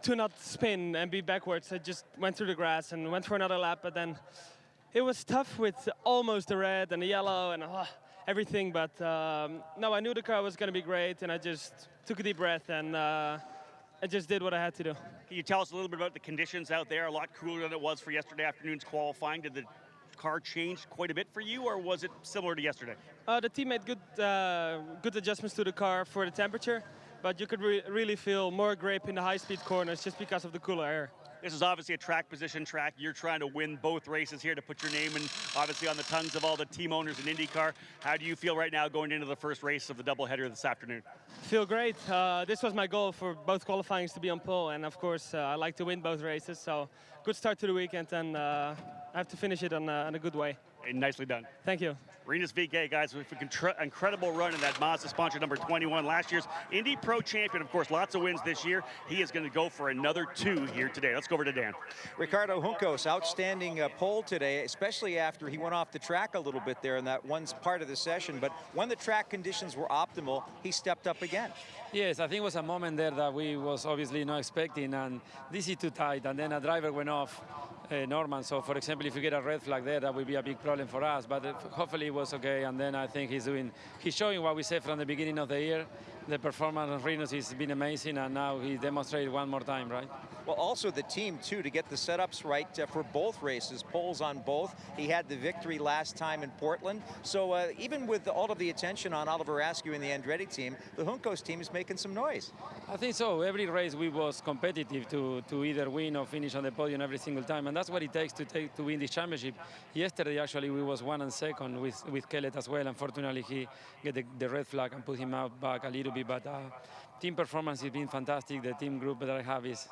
to not spin and be backwards, I just went through the grass and went for another lap, but then it was tough with almost the red and the yellow and everything, but no, I knew the car was going to be great, and I just took a deep breath and I just did what I had to do. Can you tell us a little bit about the conditions out there? A lot cooler than it was for yesterday afternoon's qualifying. Did the car change quite a bit for you, or was it similar to yesterday? The team made good adjustments to the car for the temperature, but you could really feel more grip in the high-speed corners just because of the cooler air. This is obviously a track position track. You're trying to win both races here to put your name in, obviously, on the tongues of all the team owners in IndyCar. How do you feel right now going into the first race of the doubleheader this afternoon? Feel great. This was my goal for both qualifying to be on pole, and of course, I like to win both races. So, good start to the weekend, and I have to finish it in a good way. And nicely done. Thank you. Rinus VK, guys, with an incredible run in that Mazda sponsor number 21. Last year's Indy Pro champion, of course, lots of wins this year. He is going to go for another 2 here today. Let's go over to Dan. Ricardo Juncos, outstanding pole today, especially after he went off the track a little bit there in that one part of the session. But when the track conditions were optimal, he stepped up again. Yes, I think it was a moment there that we was obviously not expecting, and this is too tight, and then a driver went off, Norman. So, for example, if you get a red flag there, that would be a big problem for us. But hopefully it was okay, and then I think he's showing what we said from the beginning of the year. The performance of Rinus has been amazing, and now he demonstrated one more time, right? Well, also the team, too, to get the setups right for both races, poles on both. He had the victory last time in Portland. So even with all of the attention on Oliver Askew and the Andretti team, the Juncos team is making some noise. I think so. Every race we was competitive to either win or finish on the podium every single time, and that's what it takes to win this championship. Yesterday, actually, we was 1 and 2nd with Kellett as well. Unfortunately, he get the red flag and put him out back a little bit, but team performance has been fantastic. The team group that I have is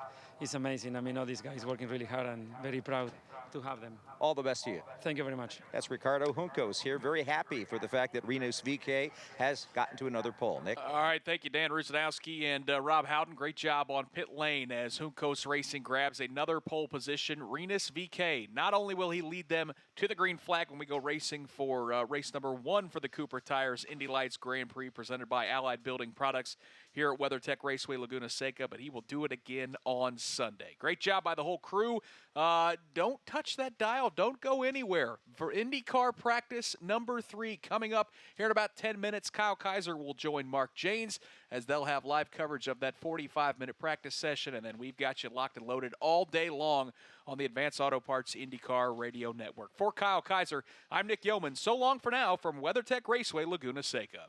amazing. I mean, all these guys working really hard, and very proud to have them. All the best to you. Thank you very much. That's Ricardo Juncos here, very happy for the fact that Rinus VK has gotten to another pole. Nick? All right, thank you, Dan Rusanowski and Rob Howden. Great job on pit lane as Juncos Racing grabs another pole position. Rinus VK, not only will he lead them to the green flag when we go racing for race number 1 for the Cooper Tires Indy Lights Grand Prix presented by Allied Building Products here at WeatherTech Raceway Laguna Seca, but he will do it again on Sunday. Great job by the whole crew. Don't touch that dial. Don't go anywhere. For IndyCar practice number 3 coming up here in about 10 minutes, Kyle Kaiser will join Mark Janes as they'll have live coverage of that 45-minute practice session, and then we've got you locked and loaded all day long on the Advanced Auto Parts IndyCar Radio Network. For Kyle Kaiser, I'm Nick Yeoman. So long for now from WeatherTech Raceway Laguna Seca.